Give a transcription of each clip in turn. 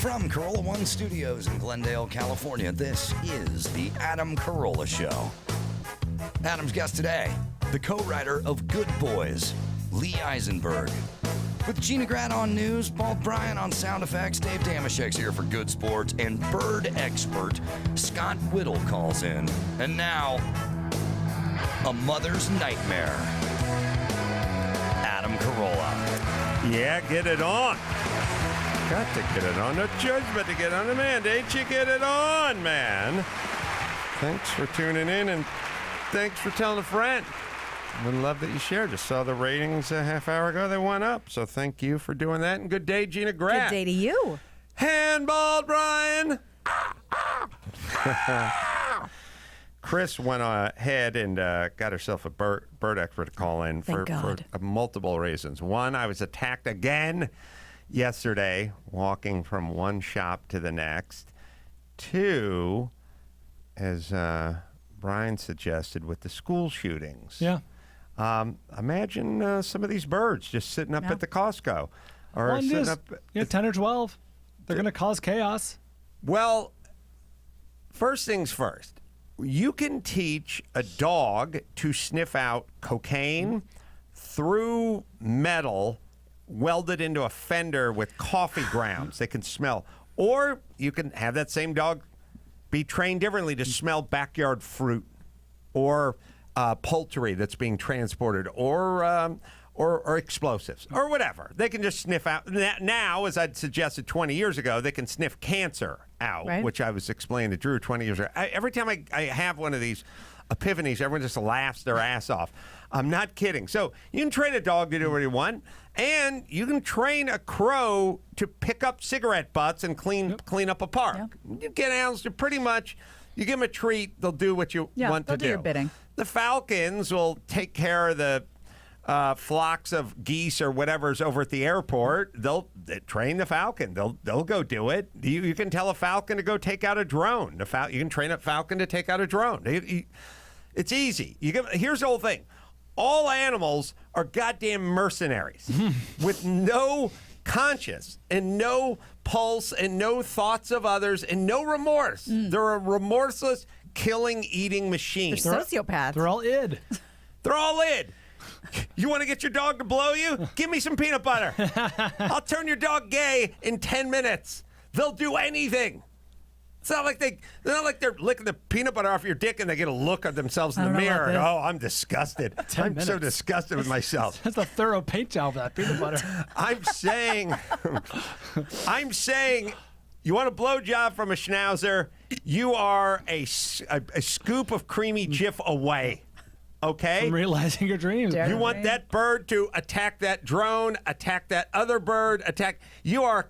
From Carolla One Studios in Glendale, California, this is the Adam Carolla Show. Adam's guest today, the co-writer of Good Boys, Lee Eisenberg. With Gina Grad on news, Paul Bryan on sound effects, Dave Damashek's here for good sports, and bird expert Scott Whittle calls in. And now, a mother's nightmare, Adam Carolla. Yeah, get it on. Got to get it on. No choice but to get on the mandate. You get it on, man. Thanks for tuning in, and thanks for telling a friend. Would love that you shared. Just saw the ratings a half hour ago. They went up. So thank you for doing that. And good day, Gina Grad. Good day to you. Handball, Brian. Chris went ahead and got herself a bird expert to call in for multiple reasons. One, I was attacked again yesterday, walking from one shop to the next. Two, as Brian suggested, with the school shootings. Yeah. Imagine some of these birds just sitting up at the Costco. Or sitting up. 10 or 12. They're going to cause chaos. Well, first things first. You can teach a dog to sniff out cocaine through metal welded into a fender with coffee grounds. They can smell. Or you can have that same dog be trained differently to smell backyard fruit or poultry that's being transported or explosives or whatever. They can just sniff out. Now, as I'd suggested 20 years ago, they can sniff cancer out, right, which I was explaining to Drew 20 years ago. Every time I have one of these epiphanies, everyone just laughs their ass off. I'm not kidding. So you can train a dog to do what you want, and you can train a crow to pick up cigarette butts and clean up a park. Yep. You get animals to pretty much, you give them a treat, they'll do what you want to do. They'll do your bidding. The falcons will take care of the flocks of geese or whatever's over at the airport. They'll train the falcon. They'll go do it. You can tell a falcon to go take out a drone. You can train a falcon to take out a drone. It's easy. Here's the whole thing. All animals are goddamn mercenaries with no conscience and no pulse and no thoughts of others and no remorse. They're a remorseless, killing, eating machine. They're sociopaths. They're all id. They're all id. You want to get your dog to blow you? Give me some peanut butter. I'll turn your dog gay in 10 minutes. They'll do anything. It's not like they're licking the peanut butter off your dick and they get a look at themselves in the mirror. Oh, I'm disgusted. I'm so disgusted with myself. That's a thorough paint job for that peanut butter. I'm saying, you want a blowjob from a schnauzer, you are a scoop of creamy Jif away. Okay? From realizing your dreams. You want that bird to attack that drone, attack that other bird, you are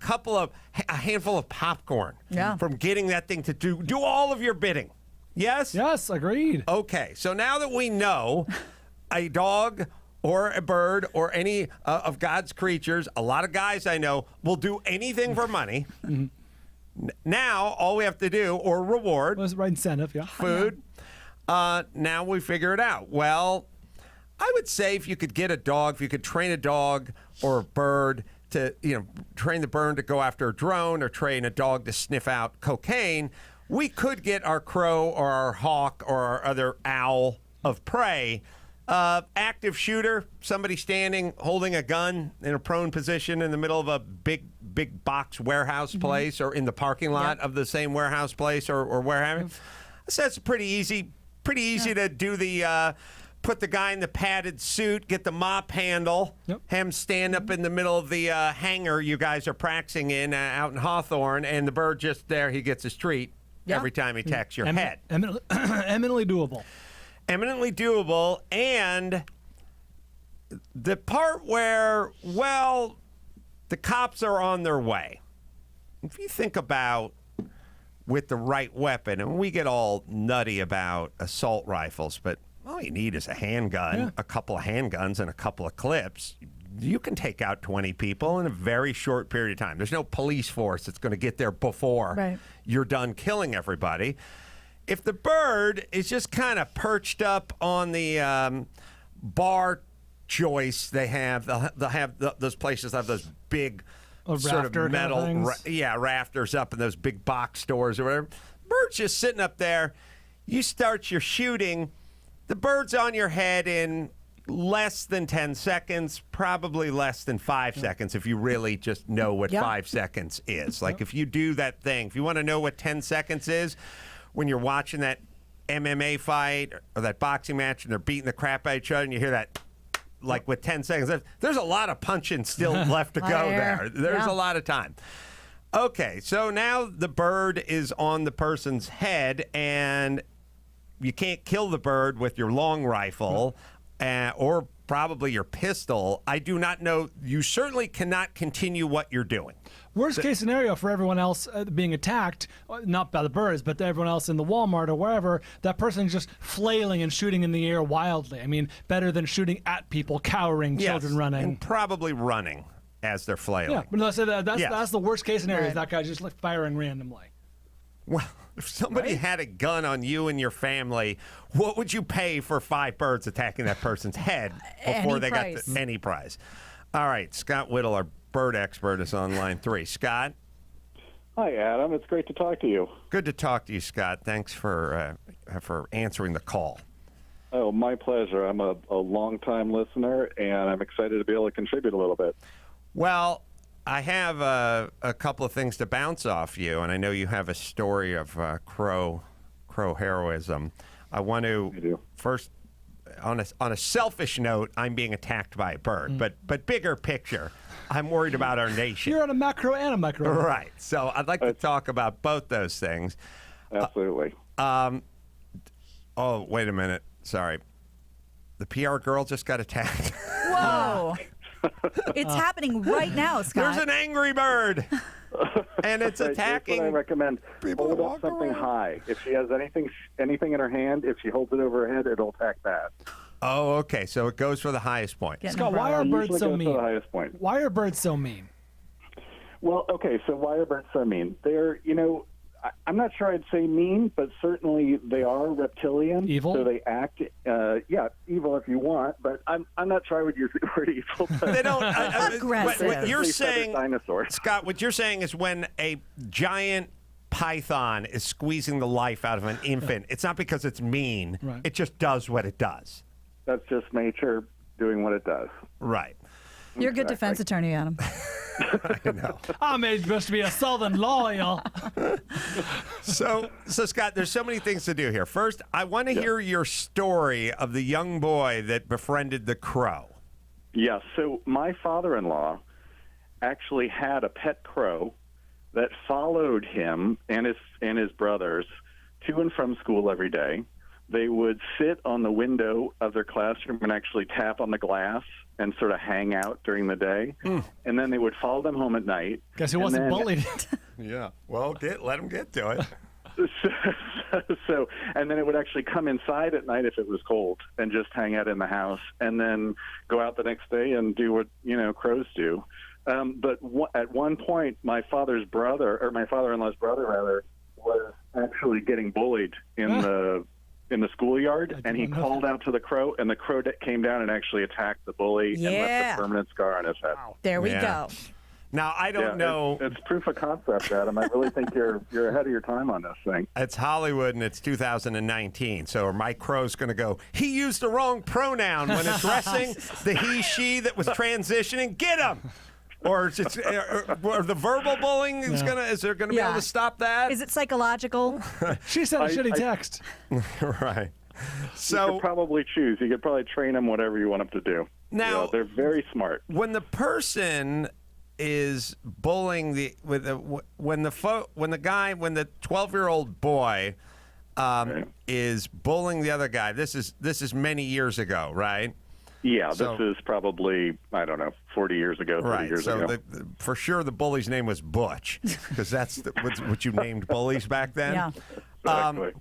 a handful of popcorn from getting that thing to do all of your bidding. Yes? Yes, agreed. Okay, so now that we know a dog or a bird or any of God's creatures, a lot of guys I know will do anything for money. Now, all we have to do, or reward, was the right incentive, food. Now we figure it out. Well, I would say if you could train a dog or a bird to, train the bird to go after a drone or train a dog to sniff out cocaine, we could get our crow or our hawk or our other owl of prey. Active shooter, somebody standing, holding a gun in a prone position in the middle of a big box warehouse place or in the parking lot of the same warehouse place or warehouse. So that's pretty easy to do put the guy in the padded suit, get the mop handle, have him stand up in the middle of the hangar you guys are practicing in out in Hawthorne, and the bird just there, he gets his treat every time he attacks your head. Eminently doable. Eminently doable, and the part where, the cops are on their way. If you think about with the right weapon, and we get all nutty about assault rifles, but all you need is a handgun, a couple of handguns, and a couple of clips. You can take out 20 people in a very short period of time. There's no police force that's going to get there before you're done killing everybody. If the bird is just kind of perched up on the bar joists they have, they'll have those places have those big A sort rafter of kind of metal, things? rafters up in those big box stores or whatever. Bird's just sitting up there. You start your shooting. The bird's on your head in less than 10 seconds, probably less than 5 seconds if you really just know what 5 seconds is. Like if you do that thing, if you want to know what 10 seconds is when you're watching that MMA fight or that boxing match and they're beating the crap out of each other and you hear that, like with 10 seconds, there's a lot of punching still left to go there. There's a lot of time. Okay, so now the bird is on the person's head and you can't kill the bird with your long rifle. Or probably your pistol. I do not know. You certainly cannot continue what you're doing. Worst case scenario for everyone else being attacked, not by the birds, but everyone else in the Walmart or wherever, that person's just flailing and shooting in the air wildly. I mean, better than shooting at people, cowering, children running. And probably running as they're flailing. Yeah, but let's say that's the worst case scenario, is that guy just like firing randomly. Well, if somebody had a gun on you and your family, what would you pay for 5 birds attacking that person's head before they got any prize? All right, Scott Whittle, our bird expert, is on line 3. Scott? Hi, Adam. It's great to talk to you. Good to talk to you, Scott. Thanks for answering the call. Oh, my pleasure. I'm a long-time listener, and I'm excited to be able to contribute a little bit. Well, I have a couple of things to bounce off you, and I know you have a story of crow heroism. I want to first, on a selfish note, I'm being attacked by a bird, but bigger picture, I'm worried about our nation. You're on a macro and a micro. Right. So I'd like to talk about both those things. Absolutely. Oh, wait a minute. Sorry. The PR girl just got attacked. Whoa. It's happening right now, Scott. There's an angry bird, and it's attacking. Here's what I recommend. People Hold walk up something around. high. If she has anything in her hand, if she holds it over her head, it'll attack that. Oh, okay. So it goes for the highest point. Get an Scott, why umbrella. are birds Usually so goes to mean? the highest point. Why are birds so mean? Well, okay, so why are birds so mean? They're, I'm not sure I'd say mean, but certainly they are reptilian. Evil? So they act, evil if you want, but I'm not sure I would use the word evil. But They don't. Aggressive. What you're They said saying, it's dinosaur. Scott, what you're saying is when a giant python is squeezing the life out of an infant, it's not because it's mean. Right. It just does what it does. That's just nature doing what it does. Right. You're a good defense attorney, Adam. I know. I'm supposed to be a southern lawyer. So Scott, there's so many things to do here. First, I want to hear your story of the young boy that befriended the crow. Yes. So my father-in-law actually had a pet crow that followed him and his brothers to and from school every day. They would sit on the window of their classroom and actually tap on the glass and sort of hang out during the day. And then they would follow them home at night. Guess he And wasn't then- bullied. Yeah. Well, let him get to it. And then it would actually come inside at night if it was cold and just hang out in the house and then go out the next day and do what, crows do. But at one point, my father-in-law's brother, was actually getting bullied in the schoolyard, and he called out to the crow, and the crow came down and actually attacked the bully and left a permanent scar on his head. There we Yeah. go. Now, I don't know. It's proof of concept, Adam. I really think you're ahead of your time on this thing. It's Hollywood and it's 2019. So are my crows going to go, he used the wrong pronoun when addressing the he, she that was transitioning? Get him! Or is it, or the verbal bullying is there going to be able to stop that? Is it psychological? She sent a shitty text. Right. You So could probably choose. You could probably train them whatever you want them to do. Now- they're very smart. when the person is bullying when the 12-year-old boy is bullying the other guy, this is many years ago, right? Yeah, So- this is probably, 40 years ago, 30 Right. years So ago. for sure the bully's name was Butch, because that's what you named bullies back then. Yeah. Exactly.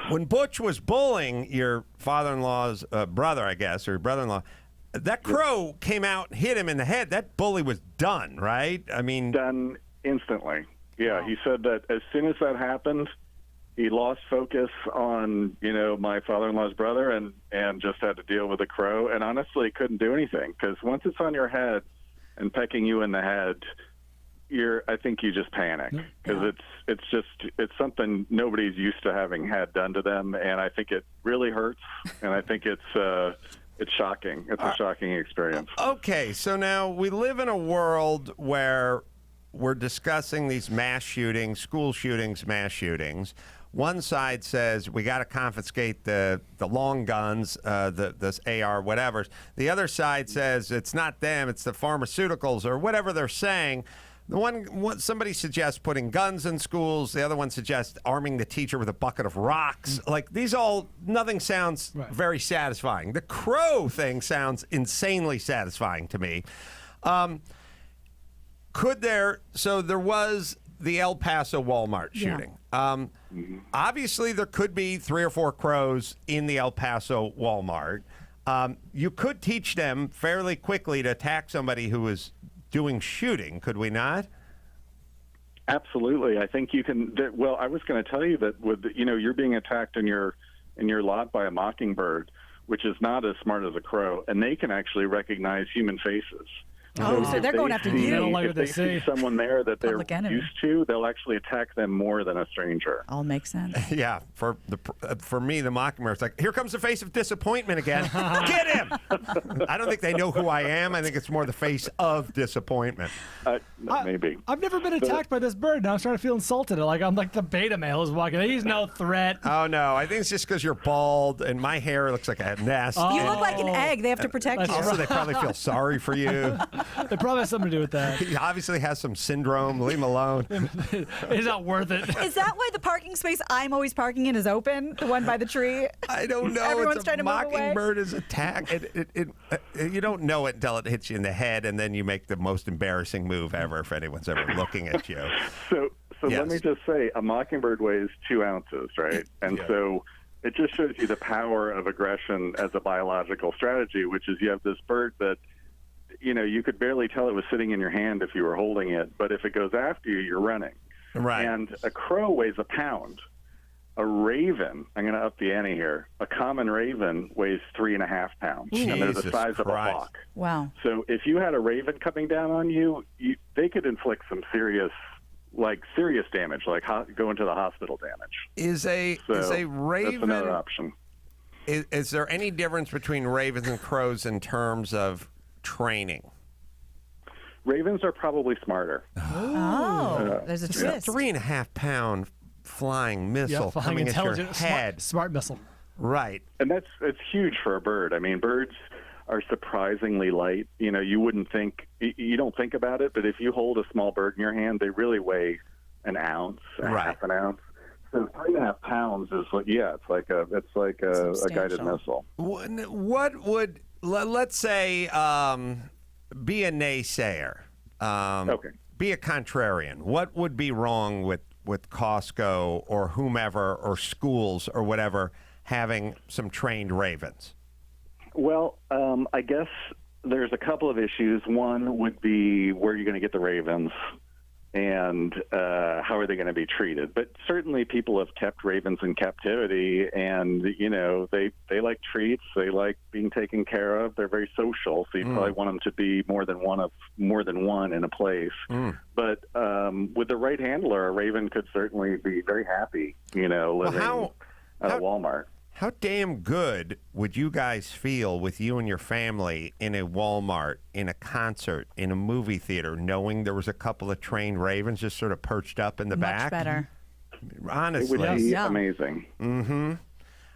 When Butch was bullying your father-in-law's brother, I guess, or your brother-in-law, that crow came out and hit him in the head. That bully was done, right? I mean, Done instantly. Yeah, he said that as soon as that happened, he lost focus on, my father-in-law's brother and just had to deal with the crow. And honestly, couldn't do anything because once it's on your head and pecking you in the head, I think you just panic because it's something nobody's used to having had done to them, and I think it really hurts, and I think it's shocking. It's a shocking experience. Okay, so now we live in a world where we're discussing these mass shootings, school shootings, mass shootings. One side says we got to confiscate the long guns, this AR, whatever. The other side says it's not them, it's the pharmaceuticals or whatever they're saying. Somebody suggests putting guns in schools. The other one suggests arming the teacher with a bucket of rocks. Like nothing sounds very satisfying. The crow thing sounds insanely satisfying to me. So there was the El Paso Walmart shooting. Obviously, there could be 3 or 4 crows in the El Paso Walmart. You could teach them fairly quickly to attack somebody who is doing shooting, could we not? Absolutely. I think you can. Well, I was going to tell you that you're being attacked in your lot by a mockingbird, which is not as smart as a crow, and they can actually recognize human faces. So they're going after you. If they see someone there that they're used to, they'll actually attack them more than a stranger. All makes sense. Yeah, for me, the mockingbird's like, here comes the face of disappointment again. Get him! I don't think they know who I am. I think it's more the face of disappointment. Maybe. I've never been attacked by this bird. Now I'm starting to feel insulted. I'm like the beta male who's walking. He's no threat. Oh, no. I think it's just because you're bald and my hair looks like a nest. You look like an egg. They have to protect you. Also, they probably feel sorry for you. It probably has something to do with that. He obviously has some syndrome. Leave him alone. It's not worth it. Is that why the parking space I'm always parking in is open? The one by the tree? I don't know. Everyone's trying to move away. Mockingbird is attack. You don't know it until it hits you in the head, and then you make the most embarrassing move ever if anyone's ever looking at you. So Yes. Let me just say, a mockingbird weighs 2 ounces, right? And so it just shows you the power of aggression as a biological strategy, which is you have this bird that, you could barely tell it was sitting in your hand if you were holding it, but if it goes after you, you're running. Right. And a crow weighs 1 pound. A raven, I'm going to up the ante here, a common raven weighs 3.5 pounds. And they're the size of a hawk. Wow. So if you had a raven coming down on you, they could inflict some serious damage, like go into the hospital damage. Is a raven... That's another option. Is there any difference between ravens and crows in terms of training? Ravens are probably smarter. There's a twist. 3.5 pound flying missile coming at your head. Smart missile. Right. And it's huge for a bird. I mean, birds are surprisingly light. You wouldn't think, you don't think about it, but if you hold a small bird in your hand, they really weigh an ounce, half an ounce. So 3.5 pounds is it's like a guided missile. What would, let's say, be a naysayer, be a contrarian. What would be wrong with Costco or whomever or schools or whatever having some trained ravens? Well, I guess there's a couple of issues. One would be where you're going to get the ravens and how are they going to be treated. But certainly people have kept ravens in captivity, and, they like treats. They like being taken care of. They're very social, so you probably want them to be more than one in a place. But with the right handler, a raven could certainly be very happy, living at a Walmart. How damn good would you guys feel with you and your family in a Walmart, in a concert, in a movie theater, knowing there was a couple of trained ravens just sort of perched up in the back? Much better. Honestly. It would be amazing. Mm-hmm.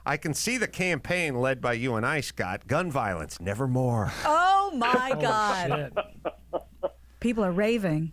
I can see the campaign led by you and I, Scott. Gun violence, never more. Oh, my God. People are raving.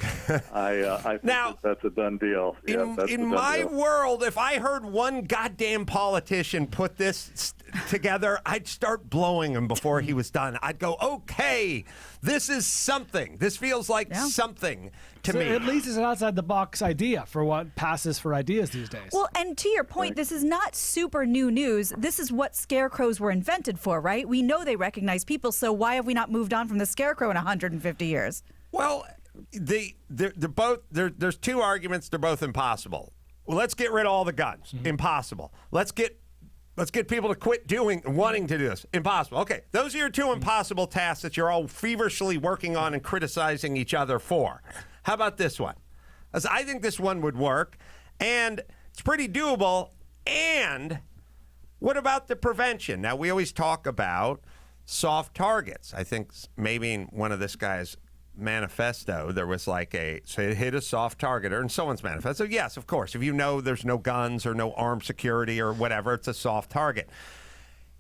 I think that's a done deal. In my world, if I heard one goddamn politician put this together, I'd start blowing him before he was done. I'd go, okay, this is something. This feels like something to me. At least it's an outside-the-box idea for what passes for ideas these days. Well, and to your point, this is not super new news. This is what scarecrows were invented for, right? We know they recognize people, so why have we not moved on from the scarecrow in 150 years? Well, they're both. There's two arguments. They're both impossible. Well, let's get rid of all the guns. Impossible. Let's get people to quit wanting to do this. Impossible. Okay, those are your two impossible tasks that you're all feverishly working on and criticizing each other for. How about this one? As I think this one would work, and it's pretty doable. And what about the prevention? Now, we always talk about soft targets. I think maybe in one of this guy's manifesto, there was like so hit a soft target, or in someone's manifesto. Yes, of course. If you know there's no guns or no armed security or whatever, it's a soft target.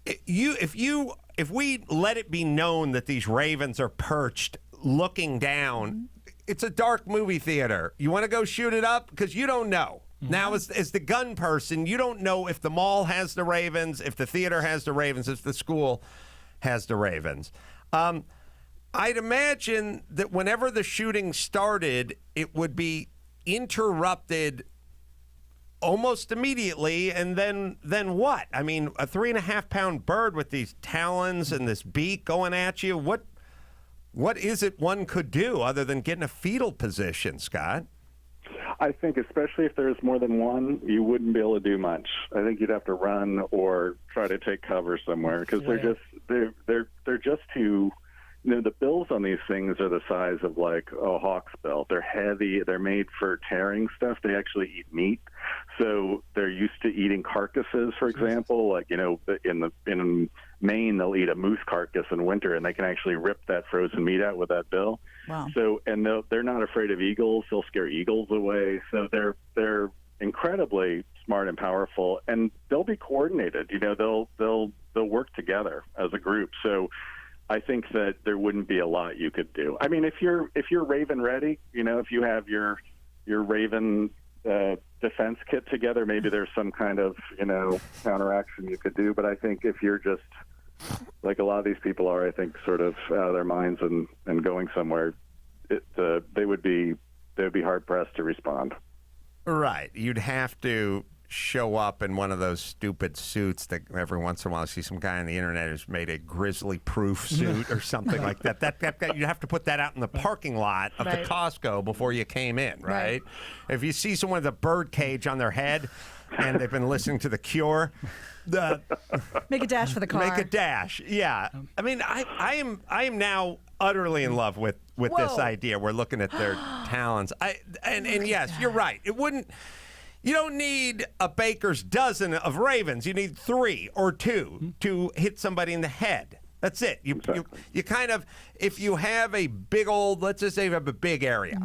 If we let it be known that these ravens are perched looking down, it's a dark movie theater. You want to go shoot it up? Because you don't know. Now, as the gun person, you don't know if the mall has the ravens, if the theater has the ravens, if the school has the ravens. I'd imagine that whenever the shooting started, it would be interrupted almost immediately, and then what? I mean, a 3.5-pound bird with these talons and this beak going at you, what is it one could do other than get in a fetal position, Scott? I think especially if there's more than one, you wouldn't be able to do much. I think you'd have to run or try to take cover somewhere because they're just too. The bills on these things are the size of like a hawk's bill. They're heavy. They're made for tearing stuff. They actually eat meat, so they're used to eating carcasses. For example, like in Maine, they'll eat a moose carcass in winter, and they can actually rip that frozen meat out with that bill. Wow. So, and they're not afraid of eagles. They'll scare eagles away. So they're incredibly smart and powerful, and they'll be coordinated. They'll work together as a group. So I think that there wouldn't be a lot you could do. I mean, if you're Raven ready, if you have your Raven defense kit together, maybe there's some kind of counteraction you could do. But I think if you're just like a lot of these people are, I think sort of out of their minds and going somewhere, they would be hard pressed to respond. Right, you'd have to show up in one of those stupid suits that every once in a while I see some guy on the internet who's made a grizzly-proof suit or something like that. That you'd have to put that out in the parking lot of the Costco before you came in, right? If you see someone with a bird cage on their head and they've been listening to The Cure, make a dash for the car. Make a dash, yeah. I mean, I am now utterly in love with this idea. We're looking at their talons. And yes, you're right. It wouldn't. You don't need a baker's dozen of ravens. You need 3 or 2 to hit somebody in the head. That's it. You kind of, if you have a big old, let's just say you have a big area.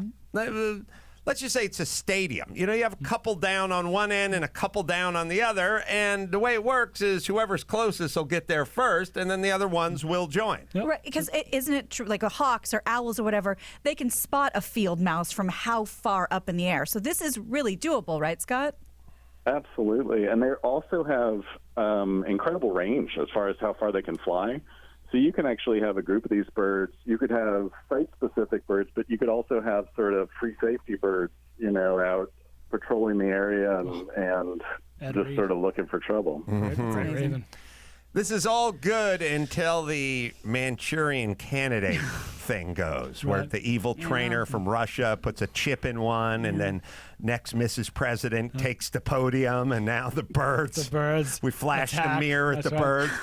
Let's just say it's a stadium. You have a couple down on one end and a couple down on the other, and the way it works is whoever's closest will get there first, and then the other ones will join. Yep. Right, because isn't it true, like the hawks or owls or whatever, they can spot a field mouse from how far up in the air. So this is really doable, right, Scott? Absolutely, and they also have incredible range as far as how far they can fly. So you can actually have a group of these birds. You could have site-specific birds, but you could also have sort of free safety birds, out patrolling the area and just sort of looking for trouble. Raven. This is all good until the Manchurian Candidate thing goes, where the evil trainer from Russia puts a chip in one, and then next Mrs. President takes the podium, and now the birds. We flash the mirror at the birds.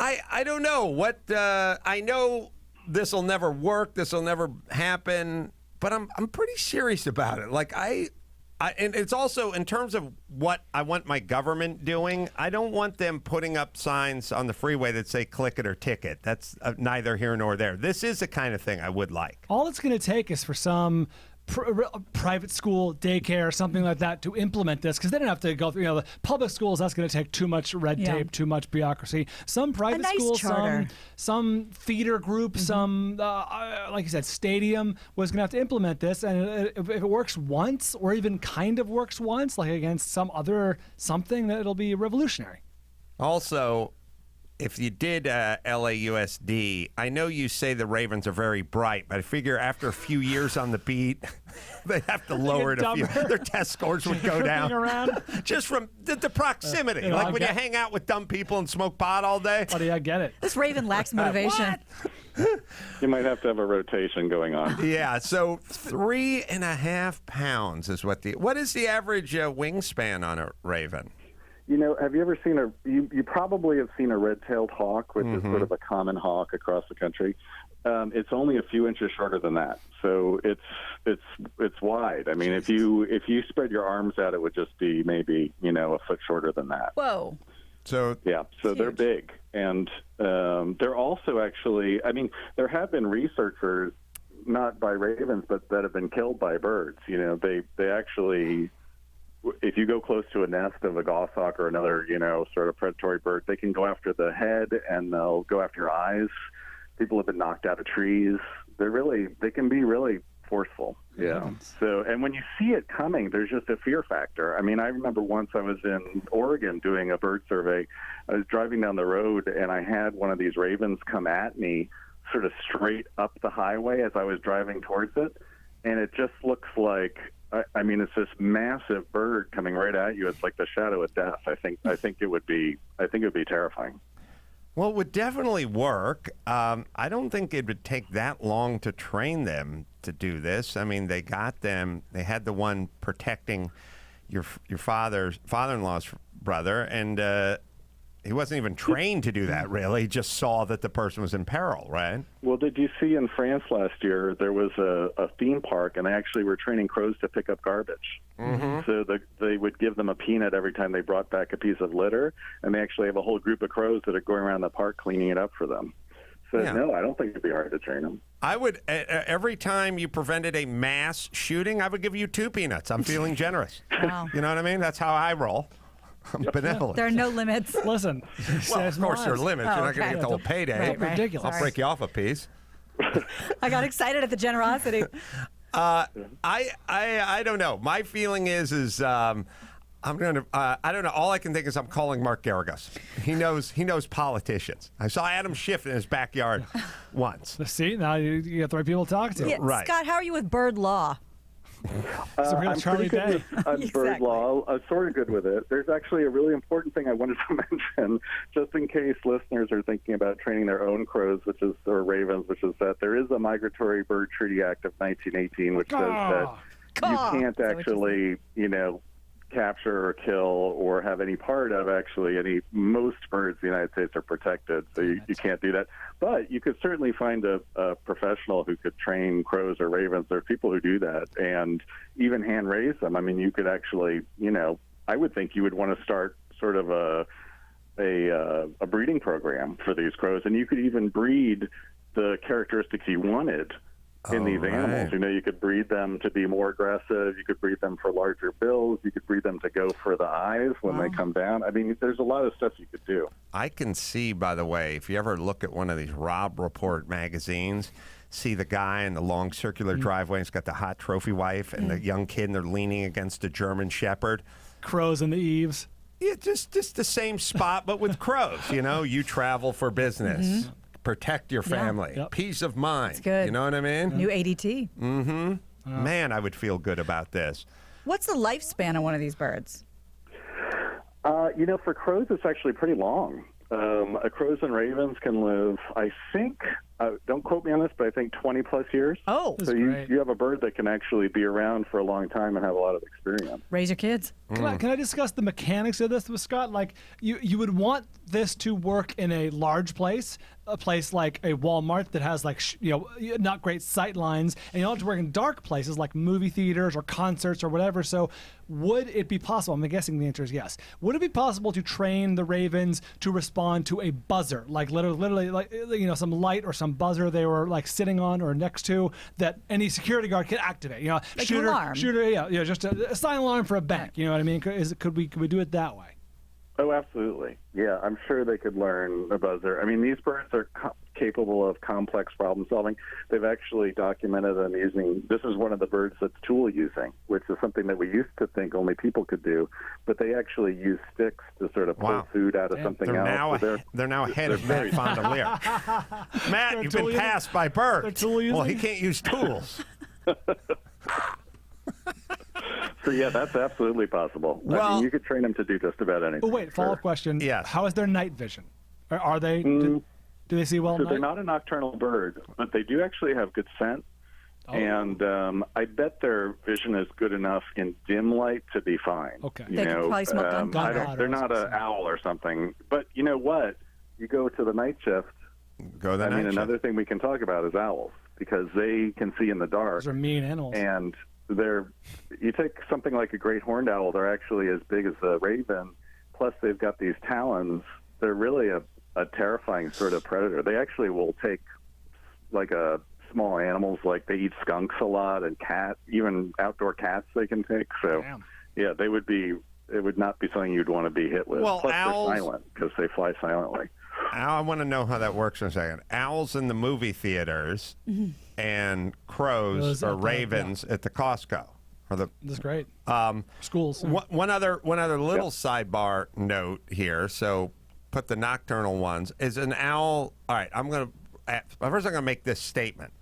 I don't know what I know. This will never work. This will never happen. But I'm pretty serious about it. Like and it's also in terms of what I want my government doing. I don't want them putting up signs on the freeway that say "click it" or "ticket." That's neither here nor there. This is the kind of thing I would like. All it's going to take is for some private school, daycare, something like that to implement this, because they don't have to go through, the public schools, that's going to take too much red tape, too much bureaucracy. Some private schools, some theater group, some, like you said, stadium was going to have to implement this. And if it works once, or even kind of works once, like against some other something, that it'll be revolutionary. Also, if you did LAUSD, I know you say the Ravens are very bright, but I figure after a few years on the beat, they'd have to lower it a few. Their test scores would go down. Just from the proximity. Like when you hang out with dumb people and smoke pot all day. Buddy, I get it. This Raven lacks motivation. You might have to have a rotation going on. Yeah, so 3.5 pounds is what is the average wingspan on a Raven? have you ever seen you probably have seen a red-tailed hawk, which is sort of a common hawk across the country. It's only a few inches shorter than that, so it's wide. I mean, if you spread your arms out, it would just be maybe a foot shorter than that. Whoa. So they're big, and they're also actually. I mean, there have been researchers, not by ravens, but that have been killed by birds. They actually. If you go close to a nest of a goshawk or another, sort of predatory bird, they can go after the head and they'll go after your eyes. People have been knocked out of trees. They can be really forceful. Yeah. So, and when you see it coming, there's just a fear factor. I mean, I remember once I was in Oregon doing a bird survey. I was driving down the road and I had one of these ravens come at me sort of straight up the highway as I was driving towards it. And it just looks like, I mean, it's this massive bird coming right at you. It's like the shadow of death. I think it would be terrifying. Well, it would definitely work. I don't think it would take that long to train them to do this. I mean, they had the one protecting your father-in-law's brother, and he wasn't even trained to do that, really. He just saw that the person was in peril, right? Well, did you see in France last year, there was a theme park, and they actually were training crows to pick up garbage. So they would give them a peanut every time they brought back a piece of litter, and they actually have a whole group of crows that are going around the park cleaning it up for them. So, no, I don't think it'd be hard to train them. I would, every time you prevented a mass shooting, I would give you 2 peanuts. I'm feeling generous. Wow. You know what I mean? That's how I roll. I'm benevolent. There are no limits. Listen. Well, of course there are limits. You're not going to get the whole payday. Right. Ridiculous. I'll break you off a piece. I got excited at the generosity. I don't know. My feeling is I'm going to. I don't know. All I can think is I'm calling Mark Garrigus. He knows politicians. I saw Adam Schiff in his backyard once. See, now you got the right people to talk to. Yeah, Right. Scott, how are you with bird law? It's a real I'm Charlie pretty Day. good with bird law. I'm sort of good with it. There's actually a really important thing I wanted to mention, just in case listeners are thinking about training their own crows, or ravens, which is that there is a Migratory Bird Treaty Act of 1918, which says that you can't actually, capture or kill or have any part of most birds in the United States are protected, so you can't do that. But you could certainly find a professional who could train crows or ravens. There are people who do that and even hand raise them. I mean, you could actually, I would think you would want to start sort of a breeding program for these crows, and you could even breed the characteristics you wanted in these animals. Right. You could breed them to be more aggressive. You could breed them for larger bills. You could breed them to go for the eyes when they come down. I mean, there's a lot of stuff you could do. I can see, by the way, if you ever look at one of these Rob Report magazines, see the guy in the long circular driveway. He's got the hot trophy wife and the young kid, and they're leaning against a German Shepherd. Crows in the eaves. Yeah, just the same spot, but with crows. You travel for business. Protect your family. Yep. Peace of mind. That's good. You know what I mean? New ADT. Man, I would feel good about this. What's the lifespan of one of these birds? For crows, it's actually pretty long. Crows and ravens can live, I think, don't quote me on this, but I think 20 plus years. Oh. So you have a bird that can actually be around for a long time and have a lot of experience. Raise your kids. Can I discuss the mechanics of this with Scott? Like, you would want this to work in a large place, a place like a Walmart that has not great sight lines, and you don't have to work in dark places like movie theaters or concerts or whatever. So would it be possible? I'm guessing the answer is yes. Would it be possible to train the ravens to respond to a buzzer, like literally like some light or some buzzer they were like sitting on or next to that any security guard could activate? Like an alarm. Shooter, just a silent alarm for a bank. You know what I mean? Could we do it that way? Oh, absolutely. Yeah, I'm sure they could learn a buzzer. I mean, these birds are capable of complex problem solving. They've actually documented them using, this is one of the birds that's tool using, which is something that we used to think only people could do, but they actually use sticks to sort of pull food out of something else. They're now ahead of Matt Fondelier. Matt, you've been passed by birds. Well, he can't use tools. So, yeah, that's absolutely possible. Well, you could train them to do just about anything. Oh, wait, follow-up question. Yes. How is their night vision? Are they, do they see well at So night? they're not a nocturnal bird, but they do actually have good scent. And I bet their vision is good enough in dim light to be fine. Okay. They can probably smell gunpowder. They're not an owl or something. But you know what? You go to the night shift. Another thing we can talk about is owls, because they can see in the dark. Those are mean animals. And you take something like a great horned owl, they're actually as big as a raven, plus they've got these talons. They're really a terrifying sort of predator. They actually will take small animals, like they eat skunks a lot, and even outdoor cats they can take. So, Damn. yeah, it would not be something you'd want to be hit with. Well, plus owls, they're silent because they fly silently. I want to know how that works in a second. Owls in the movie theaters and crows Those or out there, ravens at the Costco. That's great. Schools. One other little sidebar note here. So put the nocturnal ones. Is an owl? All right. First I'm going to make this statement.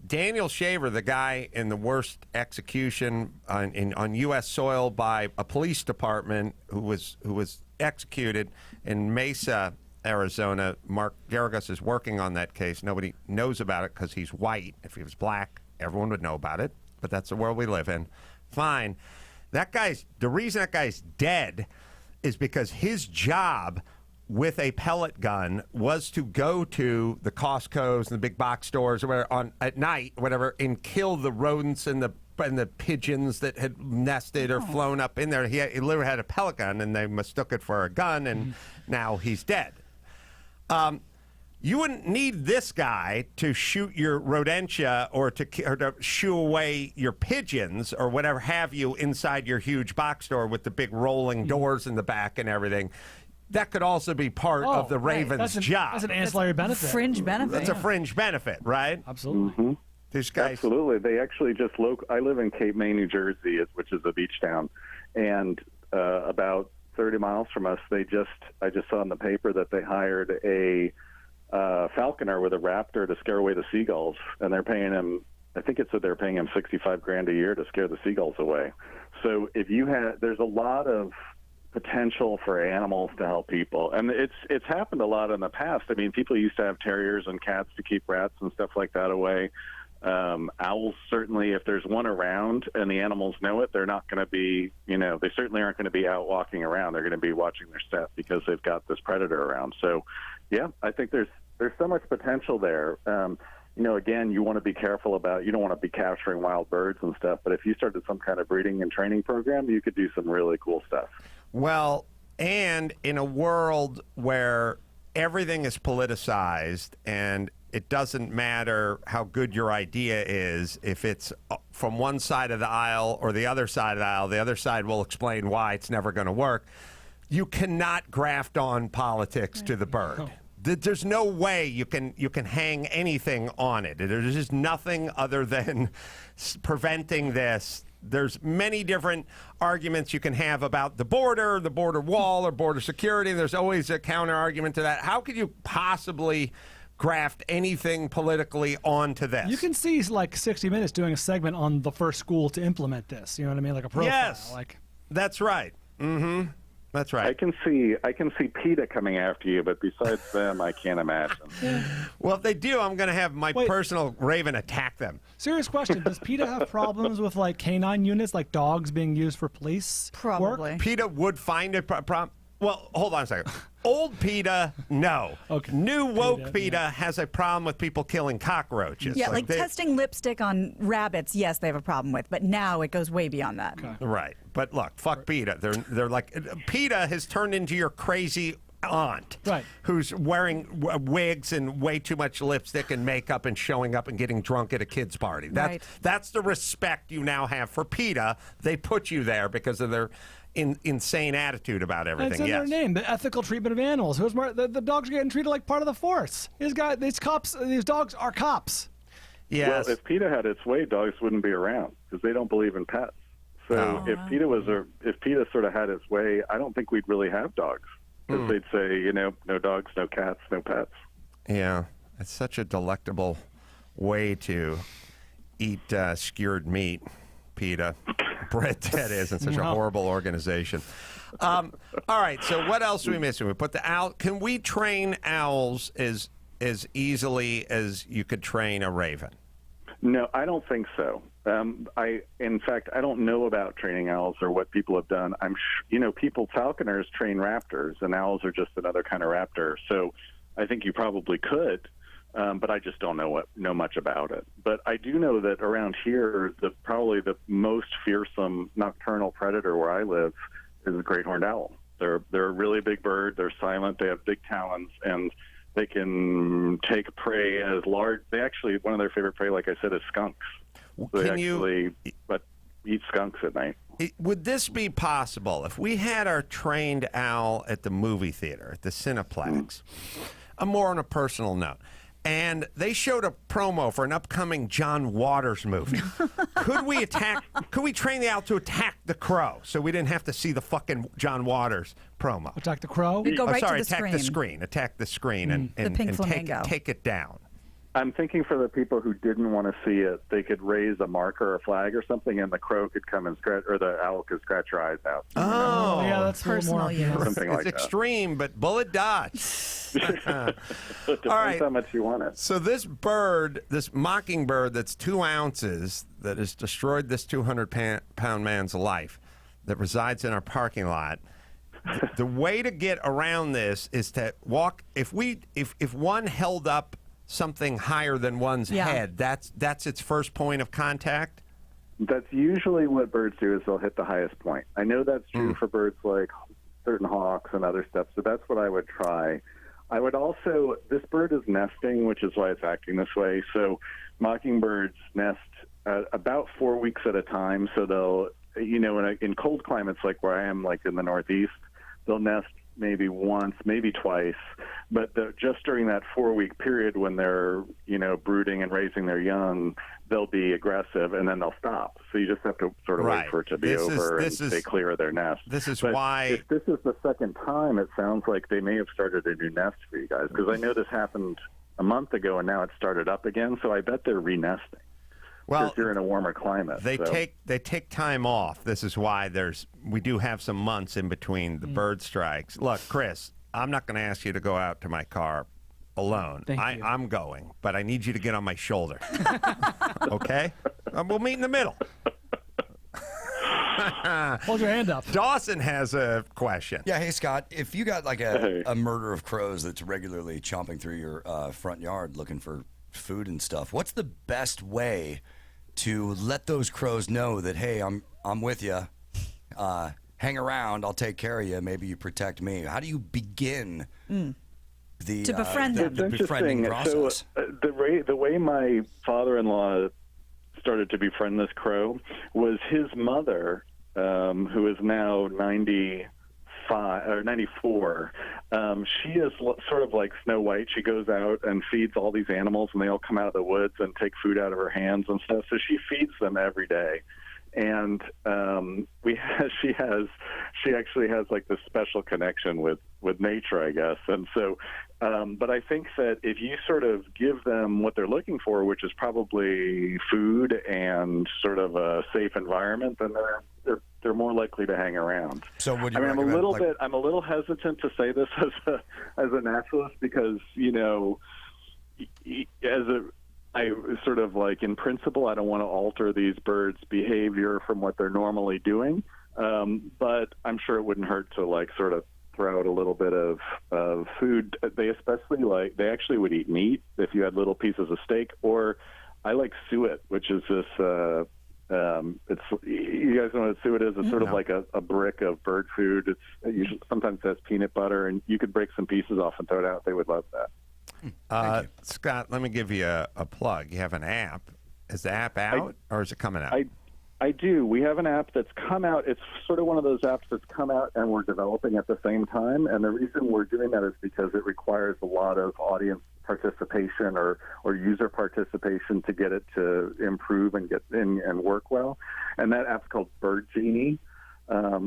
Daniel Shaver, the guy in the worst execution on U.S. soil by a police department, who was executed in Mesa, Arizona. Mark Garagos is working on that case. Nobody knows about it because he's white. If he was black, everyone would know about it. But that's the world we live in. Fine. The reason that guy's dead is because his job with a pellet gun was to go to the Costco's and the big box stores or whatever at night, whatever, and kill the rodents and the pigeons that had nested or flown up in there. He literally had a pellet gun, and they mistook it for a gun, and now he's dead. You wouldn't need this guy to shoot your rodentia or to shoo away your pigeons or whatever have you inside your huge box store with the big rolling doors in the back and everything. That could also be part of the Raven's job. That's an ancillary benefit. Fringe benefit. That's a fringe benefit, right? Absolutely. Mm-hmm. These guys. Absolutely. They actually I live in Cape May, New Jersey, which is a beach town, and about 30 miles from us, I just saw in the paper that they hired a falconer with a raptor to scare away the seagulls, and they're paying him. I think it said they're paying him $65,000 a year to scare the seagulls away. So there's a lot of potential for animals to help people, and it's happened a lot in the past. I mean, people used to have terriers and cats to keep rats and stuff like that away. Owls, certainly, if there's one around and the animals know it, they're not going to be, they certainly aren't going to be out walking around. They're going to be watching their step because they've got this predator around. So, yeah, I think there's so much potential there. Again, you want to be careful you don't want to be capturing wild birds and stuff, but if you started some kind of breeding and training program, you could do some really cool stuff. Well, and in a world where everything is politicized and it doesn't matter how good your idea is, if it's from one side of the aisle or the other side of the aisle, the other side will explain why it's never going to work. You cannot graft on politics to the bird. No. There's no way you can hang anything on it. There's just nothing other than preventing this. There's many different arguments you can have about the border wall, or border security. There's always a counter argument to that. How could you possibly graft anything politically onto this? You can see 60 Minutes doing a segment on the first school to implement this. You know what I mean? Like a profile. Yes, that's right. Mm-hmm. That's right. I can see PETA coming after you, but besides them, I can't imagine. Well, if they do, I'm going to have my personal raven attack them. Serious question. Does PETA have problems with canine units, like dogs being used for police Probably. work? PETA would find a problem. Well, hold on a second. Old PETA, no. Okay. New woke PETA has a problem with people killing cockroaches. Yeah, testing lipstick on rabbits, yes, they have a problem with, but now it goes way beyond that. Okay. Right. But look, fuck PETA. They're like, PETA has turned into your crazy aunt, right, who's wearing wigs and way too much lipstick and makeup and showing up and getting drunk at a kid's party. That's the respect you now have for PETA. They put you there because of their insane attitude about everything. It's in their name, the ethical treatment of animals. Who's more? The dogs are getting treated like part of the force. These dogs are cops. Yes. Well, if PETA had its way, dogs wouldn't be around because they don't believe in pets. So if PETA sort of had its way, I don't think we'd really have dogs. Because they'd say, no dogs, no cats, no pets. Yeah, it's such a delectable way to eat skewered meat, PETA. Brett, that is, in such a horrible organization. All right, so what else are we missing? We put the owl. Can we train owls as easily as you could train a raven? No, I don't think so. In fact, I don't know about training owls or what people have done. Falconers train raptors, and owls are just another kind of raptor. So I think you probably could, but I just don't know much about it. But I do know that around here, probably the most fearsome nocturnal predator where I live is the great horned owl. They're a really big bird. They're silent. They have big talons, and they can take prey as large. One of their favorite prey, like I said, is skunks. So but eat skunks at night. Would this be possible if we had our trained owl at the movie theater, at the Cineplex? I'm more on a personal note. And they showed a promo for an upcoming John Waters movie. Could we train the owl to attack the crow so we didn't have to see the fucking John Waters promo? Attack the crow? Go right to the attack screen. the screen. Attack the screen and take it down. I'm thinking for the people who didn't want to see it, they could raise a marker or a flag or something, and the crow could come and scratch, or the owl could scratch your eyes out. Oh, yeah, that's personal use. Something like it's that. extreme, but bullet dodge. Depends how much you want it. So this bird, this mockingbird that's 2 ounces, that has destroyed this 200-pound man's life, that resides in our parking lot. The way to get around this is to walk. If one held up something higher than one's head, that's its first point of contact. That's usually what birds do, is they'll hit the highest point. I know that's true for birds like certain hawks and other stuff, so that's what I would try. I would also, this bird is nesting, which is why it's acting this way. So mockingbirds nest about 4 weeks at a time. So they'll, in cold climates like where I am, like in the Northeast, they'll nest maybe once, maybe twice. But just during that 4-week period when they're, brooding and raising their young, they'll be aggressive and then they'll stop. So you just have to sort of wait for it to be over and stay clear of their nest. This is but why. If this is the second time, it sounds like they may have started a new nest for you guys, because I know this happened a month ago and now it started up again. So I bet they're re-nesting. Well, you're in a warmer climate. They take time off. This is why we do have some months in between the bird strikes. Look, Chris, I'm not going to ask you to go out to my car alone. I'm going, but I need you to get on my shoulder. Okay? We'll meet in the middle. Hold your hand up. Dawson has a question. Yeah, hey, Scott, if you got like a murder of crows that's regularly chomping through your front yard looking for food and stuff, what's the best way to let those crows know that, hey, I'm with you, hang around, I'll take care of you, maybe you protect me? How do you begin to befriend them? the befriending process? So the way my father-in-law started to befriend this crow was his mother, who is now 95 or 94. She is sort of like Snow White. She goes out and feeds all these animals, and they all come out of the woods and take food out of her hands and stuff. So she feeds them every day. And she actually has like this special connection with nature, I guess. And so, but I think that if you sort of give them what they're looking for, which is probably food and sort of a safe environment, then they're more likely to hang around. So would you? I'm a little hesitant to say this as a naturalist because I sort of like in principle, I don't want to alter these birds' behavior from what they're normally doing, but I'm sure it wouldn't hurt to like sort of throw out a little bit of food. They actually would eat meat if you had little pieces of steak, or I like suet, which is this. It's you guys know what suet is? It's sort of like a brick of bird food. It usually sometimes has peanut butter, and you could break some pieces off and throw it out. They would love that. Scott, let me give you a plug. You have an app. Is the app out or is it coming out? I do. We have an app that's come out. It's sort of one of those apps that's come out and we're developing at the same time. And the reason we're doing that is because it requires a lot of audience participation or user participation to get it to improve and get in and work well. And that app's called Bird Genie,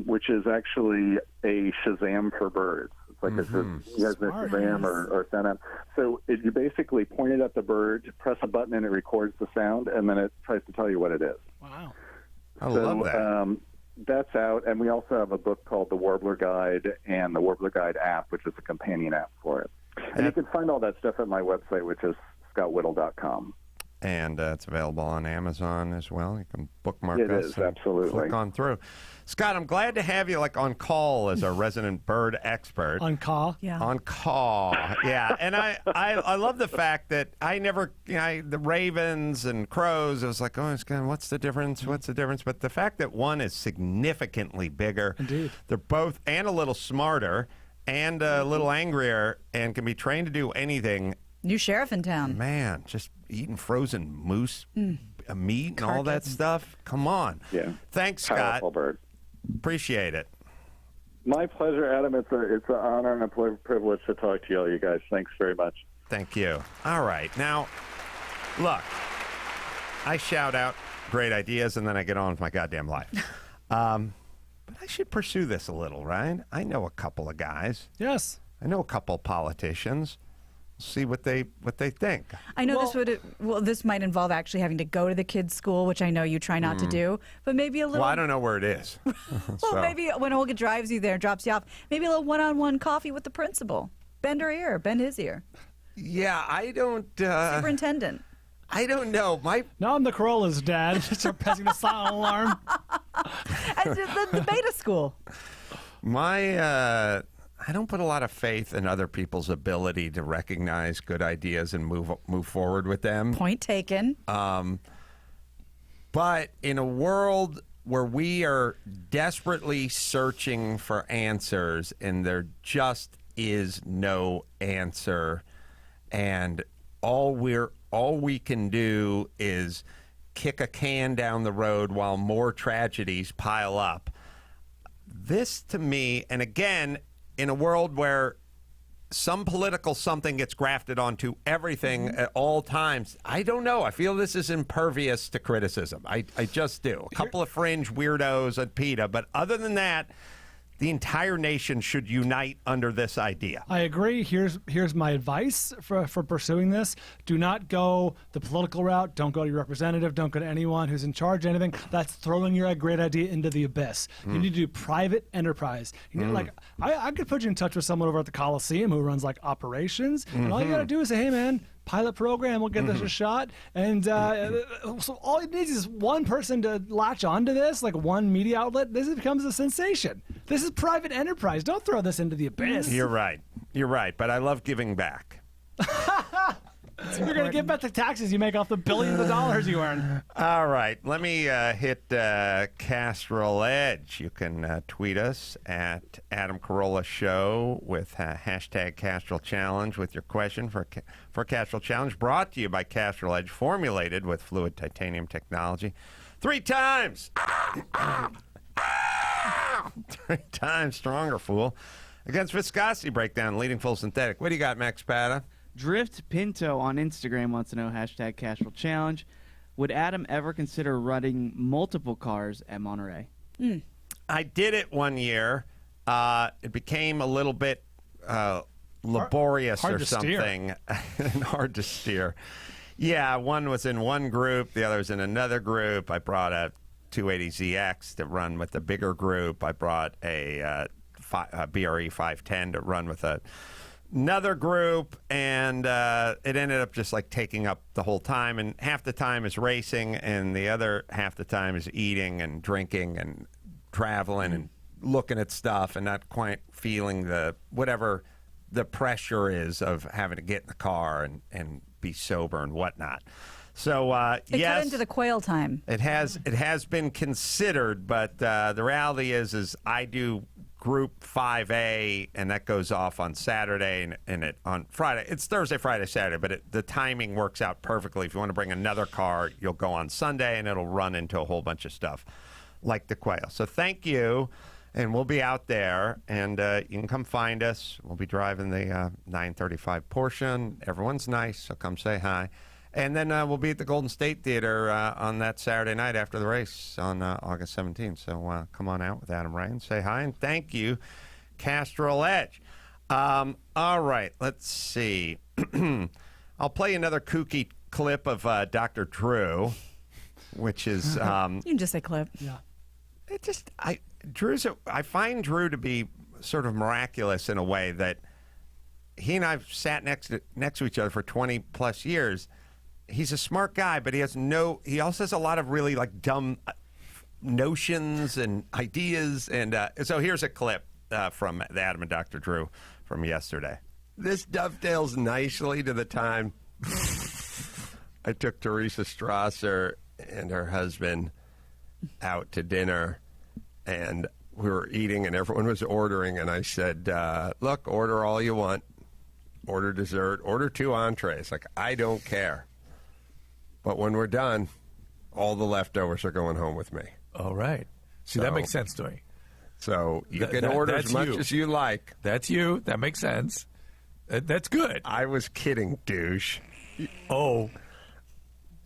which is actually a Shazam for birds. Like you guys know Shazam or Senap. So you basically point it at the bird, press a button, and it records the sound, and then it tries to tell you what it is. Wow. I love that. That's out, and we also have a book called The Warbler Guide and the Warbler Guide app, which is a companion app for it. And you can find all that stuff at my website, which is scottwhittle.com. and it's available on Amazon as well. You can bookmark It us. is, and absolutely. Click on through. Scott, I'm glad to have you on call as our resident bird expert. On call. Yeah. On call, yeah. And I love the fact that I never, the ravens and crows, I was like, oh, what's the difference? What's the difference? But the fact that one is significantly bigger. Indeed. They're both, and a little smarter, and a little angrier, and can be trained to do anything. New sheriff in town. Man, just eating frozen moose meat and all that Carcass. stuff. Come on. Yeah. Thanks, Scott. Powerful bird. Appreciate it. My pleasure, Adam. It's an honor and a privilege to talk to you guys. Thanks very much. Thank you. All right. Now, look, I shout out great ideas and then I get on with my goddamn life. But I should pursue this a little, right? I know a couple of guys. Yes. I know a couple of politicians. See what they think. I know this might involve actually having to go to the kids' school, which I know you try not to do, but maybe a little. Well, I don't know where it is. Well, maybe when Olga drives you there, drops you off, maybe a little one-on-one coffee with the principal. Bend her ear, bend his ear. Yeah, I don't. Superintendent. I don't know. Now I'm the Carolla's dad. Start pressing the silent alarm. And the beta school. I don't put a lot of faith in other people's ability to recognize good ideas and move forward with them. Point taken. But in a world where we are desperately searching for answers and there just is no answer, and all we can do is kick a can down the road while more tragedies pile up. This to me, and again, in a world where some political something gets grafted onto everything at all times, I don't know. I feel this is impervious to criticism. I just do. A couple of fringe weirdos at PETA, but other than that, the entire nation should unite under this idea. I agree. Here's my advice for pursuing this. Do not go the political route. Don't go to your representative. Don't go to anyone who's in charge of anything. That's throwing your great idea into the abyss. You need to do private enterprise. You need, I could put you in touch with someone over at the Coliseum who runs operations, and all you got to do is say, hey, man, pilot program, we'll get this a shot. And so all it needs is one person to latch onto this, one media outlet. This becomes a sensation. This is private enterprise. Don't throw this into the abyss. You're right. But I love giving back. You're going to give back the taxes you make off the billions of dollars you earn. All right. Let me hit Castrol Edge. You can tweet us at Adam Carolla Show with hashtag Castrol Challenge with your question for Castrol Challenge. Brought to you by Castrol Edge, formulated with fluid titanium technology. 3 times. 3 times stronger, fool. Against viscosity breakdown, leading full synthetic. What do you got, Max Pata? Drift Pinto on Instagram wants to know hashtag Castrol Challenge. Would Adam ever consider running multiple cars at Monterey? I did it one year. It became a little bit laborious hard or to steer. something. And hard to steer. Yeah, one was in one group, the other was in another group. I brought a 280ZX to run with the bigger group. I brought a BRE 510 to run with another group, and it ended up just taking up the whole time, and half the time is racing and the other half the time is eating and drinking and traveling and looking at stuff and not quite feeling whatever the pressure is of having to get in the car and be sober and whatnot. So It yes, cut into the quail time. it has been considered, but the reality is I do Group 5A, and that goes off on Saturday, and it on Friday. It's Thursday, Friday, Saturday, but the timing works out perfectly. If you want to bring another car, you'll go on Sunday, and it'll run into a whole bunch of stuff like the quail. So thank you, and we'll be out there, and you can come find us. We'll be driving the 935 Porsche. Everyone's nice, so come say hi. And then we'll be at the Golden State Theater on that Saturday night after the race on August 17th. So come on out with Adam Ryan, say hi, and thank you, Castrol Edge. All right, let's see. I'll play another kooky clip of Dr. Drew, which is... You can just say clip. Yeah. I find Drew to be sort of miraculous in a way that he and I've sat next to each other for 20 plus years. he's a smart guy, but he also has a lot of really like dumb notions and ideas. And so here's a clip from the Adam and Dr. Drew from yesterday. This dovetails nicely to the time I took Teresa Strasser and her husband out to dinner, and we were eating and everyone was ordering, and I said, look, order all you want. Order dessert, order 2 entrees. Like, I don't care. But when we're done, all the leftovers are going home with me. All right. See, that makes sense to me. So you can order as much as you like. That's you. That makes sense. That's good. I was kidding, douche. Oh.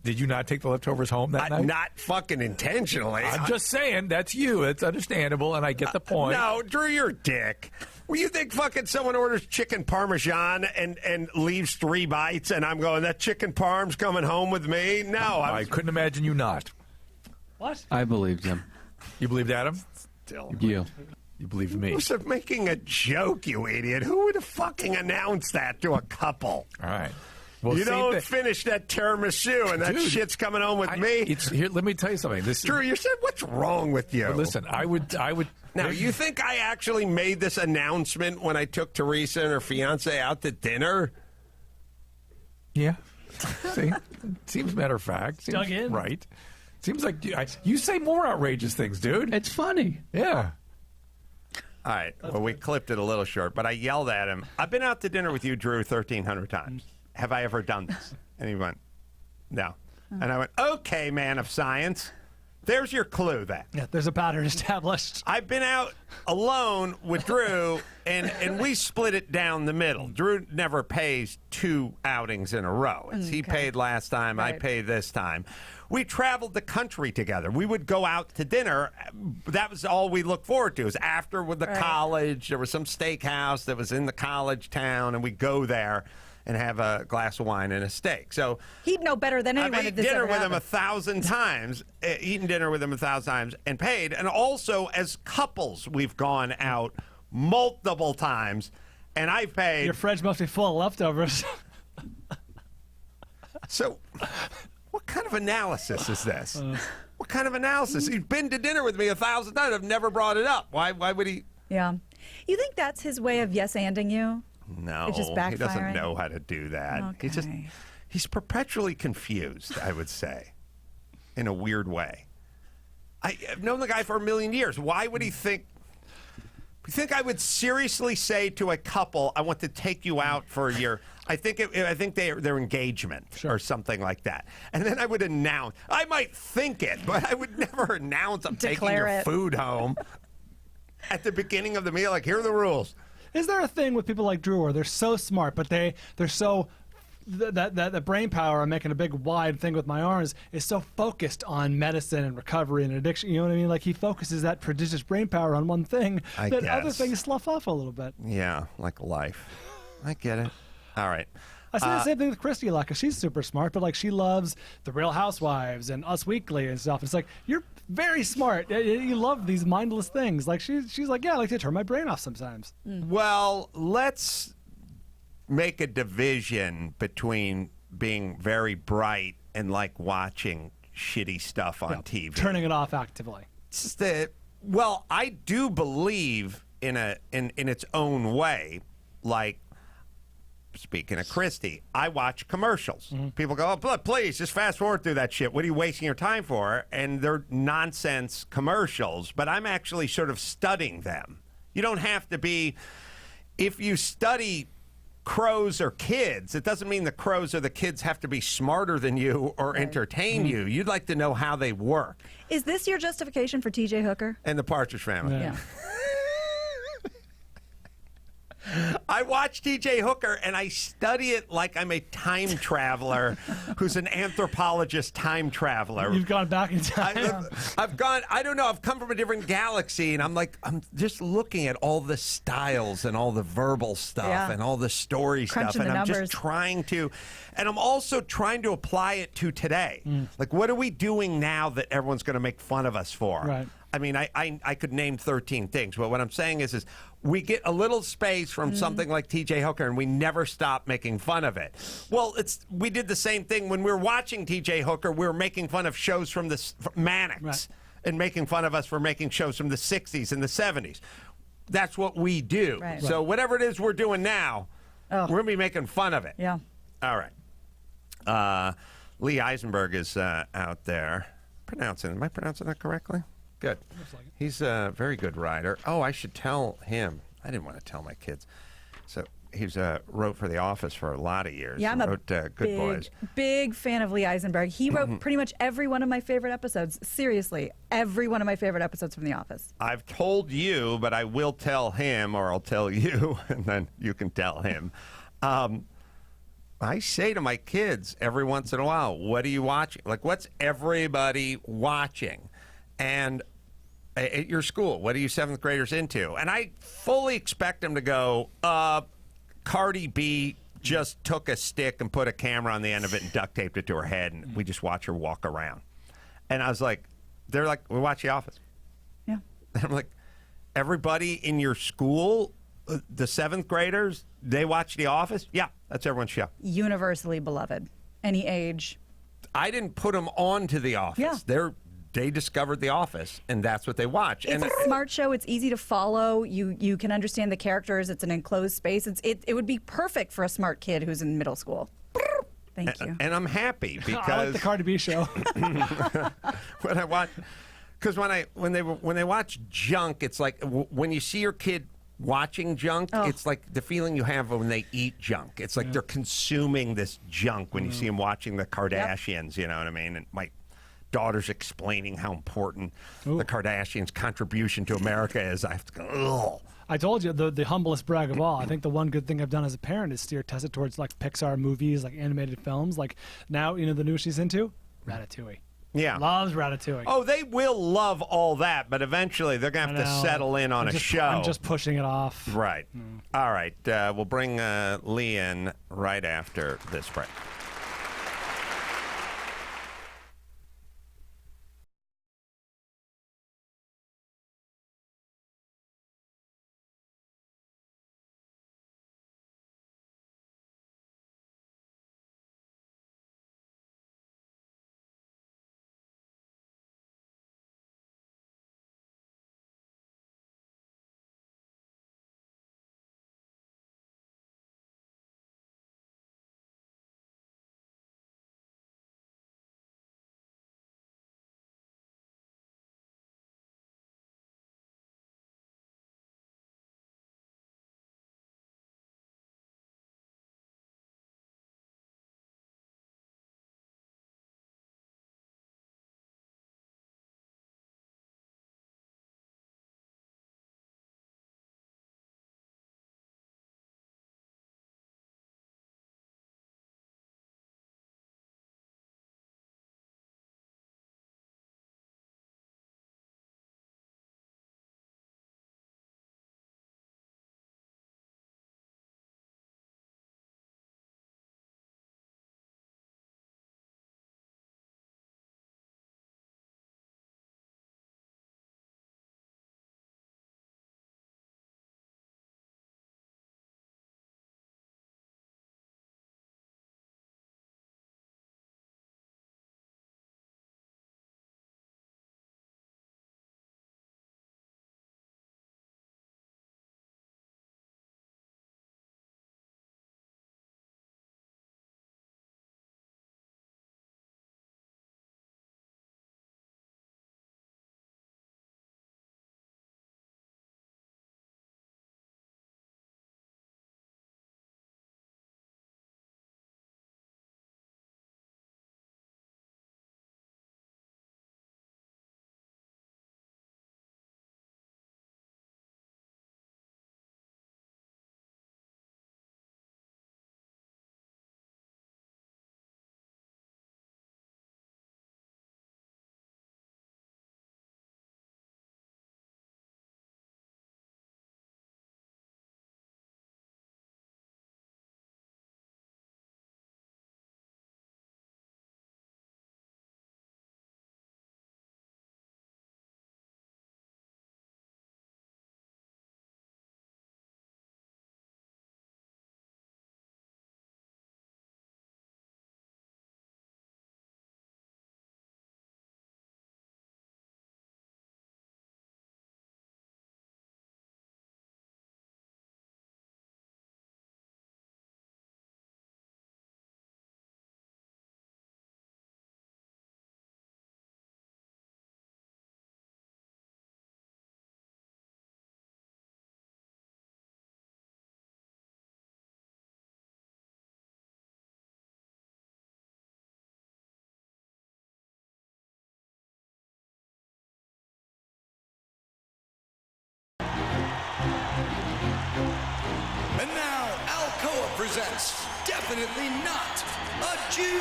Did you not take the leftovers home that night? Not fucking intentionally. I'm just saying, that's you. It's understandable, and I get the point. No, Drew, you're a dick. Well, you think fucking someone orders chicken parmesan and leaves 3 bites, and I'm going, that chicken parm's coming home with me? No. I couldn't imagine you not. What? I believed him. You believed Adam? You. You believed me. I was making a joke, you idiot. Who would have fucking announced that to a couple? All right. Well, you don't finish that tiramisu, and that shit's coming home with me. Here, let me tell you something. Drew, you said, what's wrong with you? Listen, I would. Now, you think I actually made this announcement when I took Teresa and her fiance out to dinner? Yeah. See, seems matter of fact. Seems Dug in. Right. Seems like you say more outrageous things, dude. It's funny. Yeah. All right. Well, we clipped it a little short, but I yelled at him. I've been out to dinner with you, Drew, 1,300 times. Have I ever done this? And he went, no. And I went, okay, man of science. There's your clue then. Yeah, there's a pattern established. I've been out alone with Drew, and we split it down the middle. Drew never pays 2 outings in a row. He paid last time, I paid this time. We traveled the country together. We would go out to dinner. That was all we looked forward to. It was after with the college. There was some steakhouse that was in the college town, and we'd go there and have a glass of wine and a steak. So he'd know better than anyone. I've eaten dinner with him 1,000 times, and paid. And also, as couples, we've gone out multiple times, and I've paid. Your fridge must be full of leftovers. So, what kind of analysis is this? What kind of analysis? He's been to dinner with me 1,000 times. I've never brought it up. Why would he? Yeah. You think that's his way of yes-anding you? No, It's just he backfiring? doesn't know how to do that. Okay. He's perpetually confused, I would say, in a weird way. I've known the guy for 1,000,000 years. Why would he think? You think I would seriously say to a couple, "I want to take you out for your"? I think their engagement or something like that, and then I would announce. I might think it, but I would never announce I'm taking your food home at the beginning of the meal. Like, here are the rules. Is there a thing with people like Drew where they're so smart, but they're so that brain power? I'm making a big wide thing with my arms is so focused on medicine and recovery and addiction. You know what I mean? Like, he focuses that prodigious brain power on one thing that other things slough off a little bit. Yeah, like life. I get it. All right. I say the same thing with Christy, like, 'cause she's super smart, but like she loves The Real Housewives and Us Weekly and stuff. It's like, you're very smart. You love these mindless things. Like she's like, yeah, I like to turn my brain off sometimes. Well, let's make a division between being very bright and like watching shitty stuff on TV. Turning it off actively. It's just that, well, I do believe in its own way, like, speaking of Christy, I watch commercials. People go, oh, please, just fast forward through that shit. What are you wasting your time for? And they're nonsense commercials, but I'm actually sort of studying them. You don't have to be, if you study crows or kids, it doesn't mean the crows or the kids have to be smarter than you or entertain you. You'd like to know how they work. Is this your justification for T.J. Hooker? And the Partridge Family. Yeah. I watch T.J. Hooker, and I study it like I'm a time traveler who's an anthropologist time traveler. You've gone back in time. I've come from a different galaxy, and I'm just looking at all the styles and all the verbal stuff and all the story Crunching stuff, and I'm numbers. just and I'm also trying to apply it to today. Like, what are we doing now that everyone's going to make fun of us for? Right. I mean, I could name 13 things, but what I'm saying is we get a little space from something like T.J. Hooker, and we never stop making fun of it. Well, we did the same thing when we were watching T.J. Hooker. We were making fun of shows from the Mannix, Right. and making fun of us for making shows from the 60s and the 70s. That's what we do. Right. So whatever it is we're doing now, we're going to be making fun of it. Yeah. All right. Lee Eisenberg is out there. Am I pronouncing that correctly? Good. He's a very good writer. Oh, I should tell him. I didn't want to tell my kids. So he's wrote for The Office for a lot of years. Yeah, I'm wrote Good Boys. big fan of Lee Eisenberg. He wrote pretty much every one of my favorite episodes. Seriously, every one of my favorite episodes from The Office. I've told you, but I will tell him, or I'll tell you, and then you can tell him. I say to my kids every once in a while, what are you watching? Like, what's everybody watching? And at your school, what are you seventh graders into? And I fully expect them to go, Cardi B just took a stick and put a camera on the end of it and duct taped it to her head, and we just watch her walk around. And I was like, they're like, we watch The Office. Yeah. And I'm like, everybody in your school, the seventh graders, they watch The Office? Yeah, that's everyone's show. Universally beloved. Any age. I didn't put them on to The Office. Yeah. They discovered The Office, and that's what they watch. It's a smart show. It's easy to follow. You can understand the characters. It's an enclosed space. It would be perfect for a smart kid who's in middle school. Thank you. And I'm happy because I like the Cardi B show. when I watch, because when they watch junk, it's like when you see your kid watching junk, it's like the feeling you have when they eat junk. It's like they're consuming this junk when you see them watching the Kardashians. You know what I mean? And my daughter's explaining how important the Kardashians' contribution to America is. I have to go, ugh. I told you the humblest brag of all. I think the one good thing I've done as a parent is steer Tessa towards like Pixar movies, like animated films. Like now, the new she's into Ratatouille. Yeah. Loves Ratatouille. Oh, they will love all that, but eventually they're going to have to settle in on a show. I'm just pushing it off. Right. All right. We'll bring Lee in right after this break. Alcoa presents Definitely Not a Jew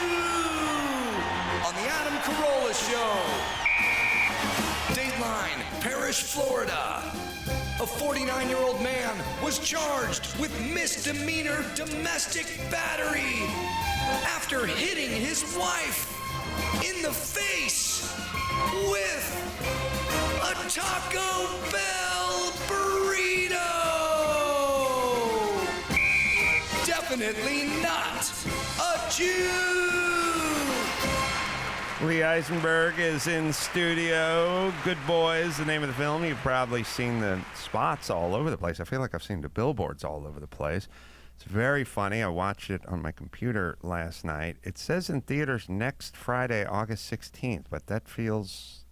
on the Adam Carolla Show. Dateline, Parrish, Florida. A 49-year-old man was charged with misdemeanor domestic battery after hitting his wife in the face with a Taco Bell burrito. Definitely not a Jew. Lee Eisenberg is in studio. Good Boys, the name of the film. You've probably seen the spots all over the place. I feel like I've seen the billboards all over the place. It's very funny. I watched it on my computer last night. It says in theaters next Friday, August 16th, but that feels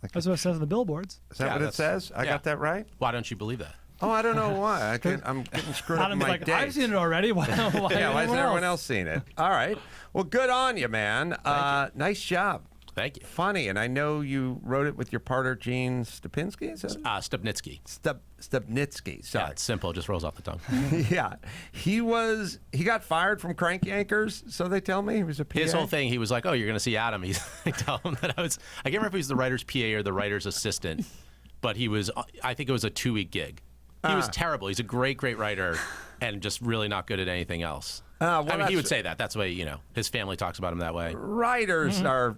like... That's what it says on the billboards. Is that what it says? I got that right? Why don't you believe that? Oh, I don't know why. I'm getting screwed up in my dates. I've seen it already. Why yeah, why hasn't everyone else seen it? All right. Well, good on you, man. Nice job. Thank you. Funny, and I know you wrote it with your partner, Gene Stupinski, is it? Stupnitsky. Stupnitsky, sorry. Yeah, it's simple. It just rolls off the tongue. Yeah. He got fired from Crank Yankers, so they tell me. He was a PA. His whole thing, he was like, oh, you're going to see Adam. He's tell him that I can't remember if he was the writer's PA or the writer's assistant, but I think it was a 2-week gig. He was terrible. He's a great, great writer and just really not good at anything else. He would say that. That's the way, his family talks about him that way. Writers are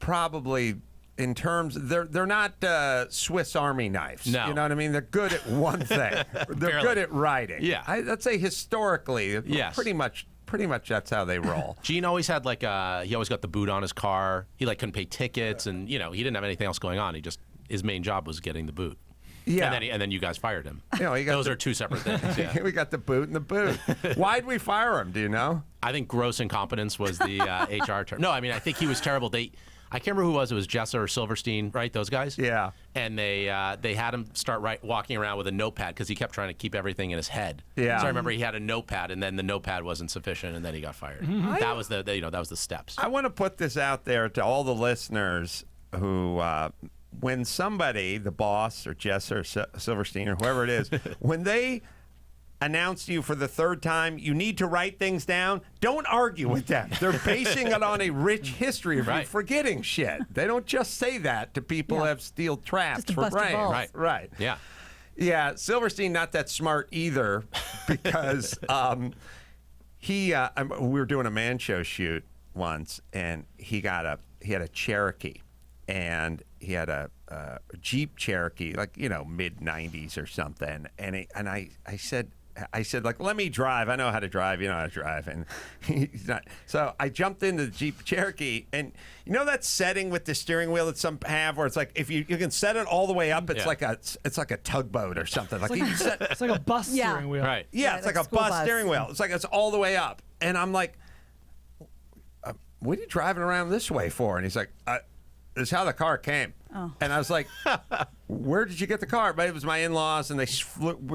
probably, in terms, they're not Swiss Army knives. No. You know what I mean? They're good at one thing. They're good at writing. Yeah. I'd say historically, yes. pretty much that's how they roll. Gene always had he always got the boot on his car. He couldn't pay tickets and, he didn't have anything else going on. His main job was getting the boot. Yeah. And then you guys fired him. Those are two separate things. Yeah. We got the boot and the boot. Why'd we fire him? Do you know? I think gross incompetence was the HR term. No, I think he was terrible. I can't remember who it was. It was Jessa or Silverstein, right? Those guys? Yeah. And they had him start walking around with a notepad because he kept trying to keep everything in his head. Yeah. So I remember he had a notepad, and then the notepad wasn't sufficient, and then he got fired. That was that was the steps. I want to put this out there to all the listeners who, when somebody, the boss or Jess or Silverstein or whoever it is, when they announce to you for the third time, you need to write things down, don't argue with them. They're basing it on a rich history of you forgetting shit. They don't just say that to people who have steel traps for brains. Right. Yeah. Yeah, Silverstein not that smart either because we were doing a Man Show shoot once, and he had a Cherokee, and he had a Jeep Cherokee, mid '90s or something, and I said, let me drive. I know how to drive. You know how to drive. And he's not. So I jumped into the Jeep Cherokee, and that setting with the steering wheel that some have, where it's like if you can set it all the way up, it's like a tugboat or something. It's like a bus steering wheel. Right. Yeah, it's like a bus steering wheel. It's all the way up, and I'm like, what are you driving around this way for? And he's like, this is how the car came. Oh. And I was like, where did you get the car? But it was my in-laws, and they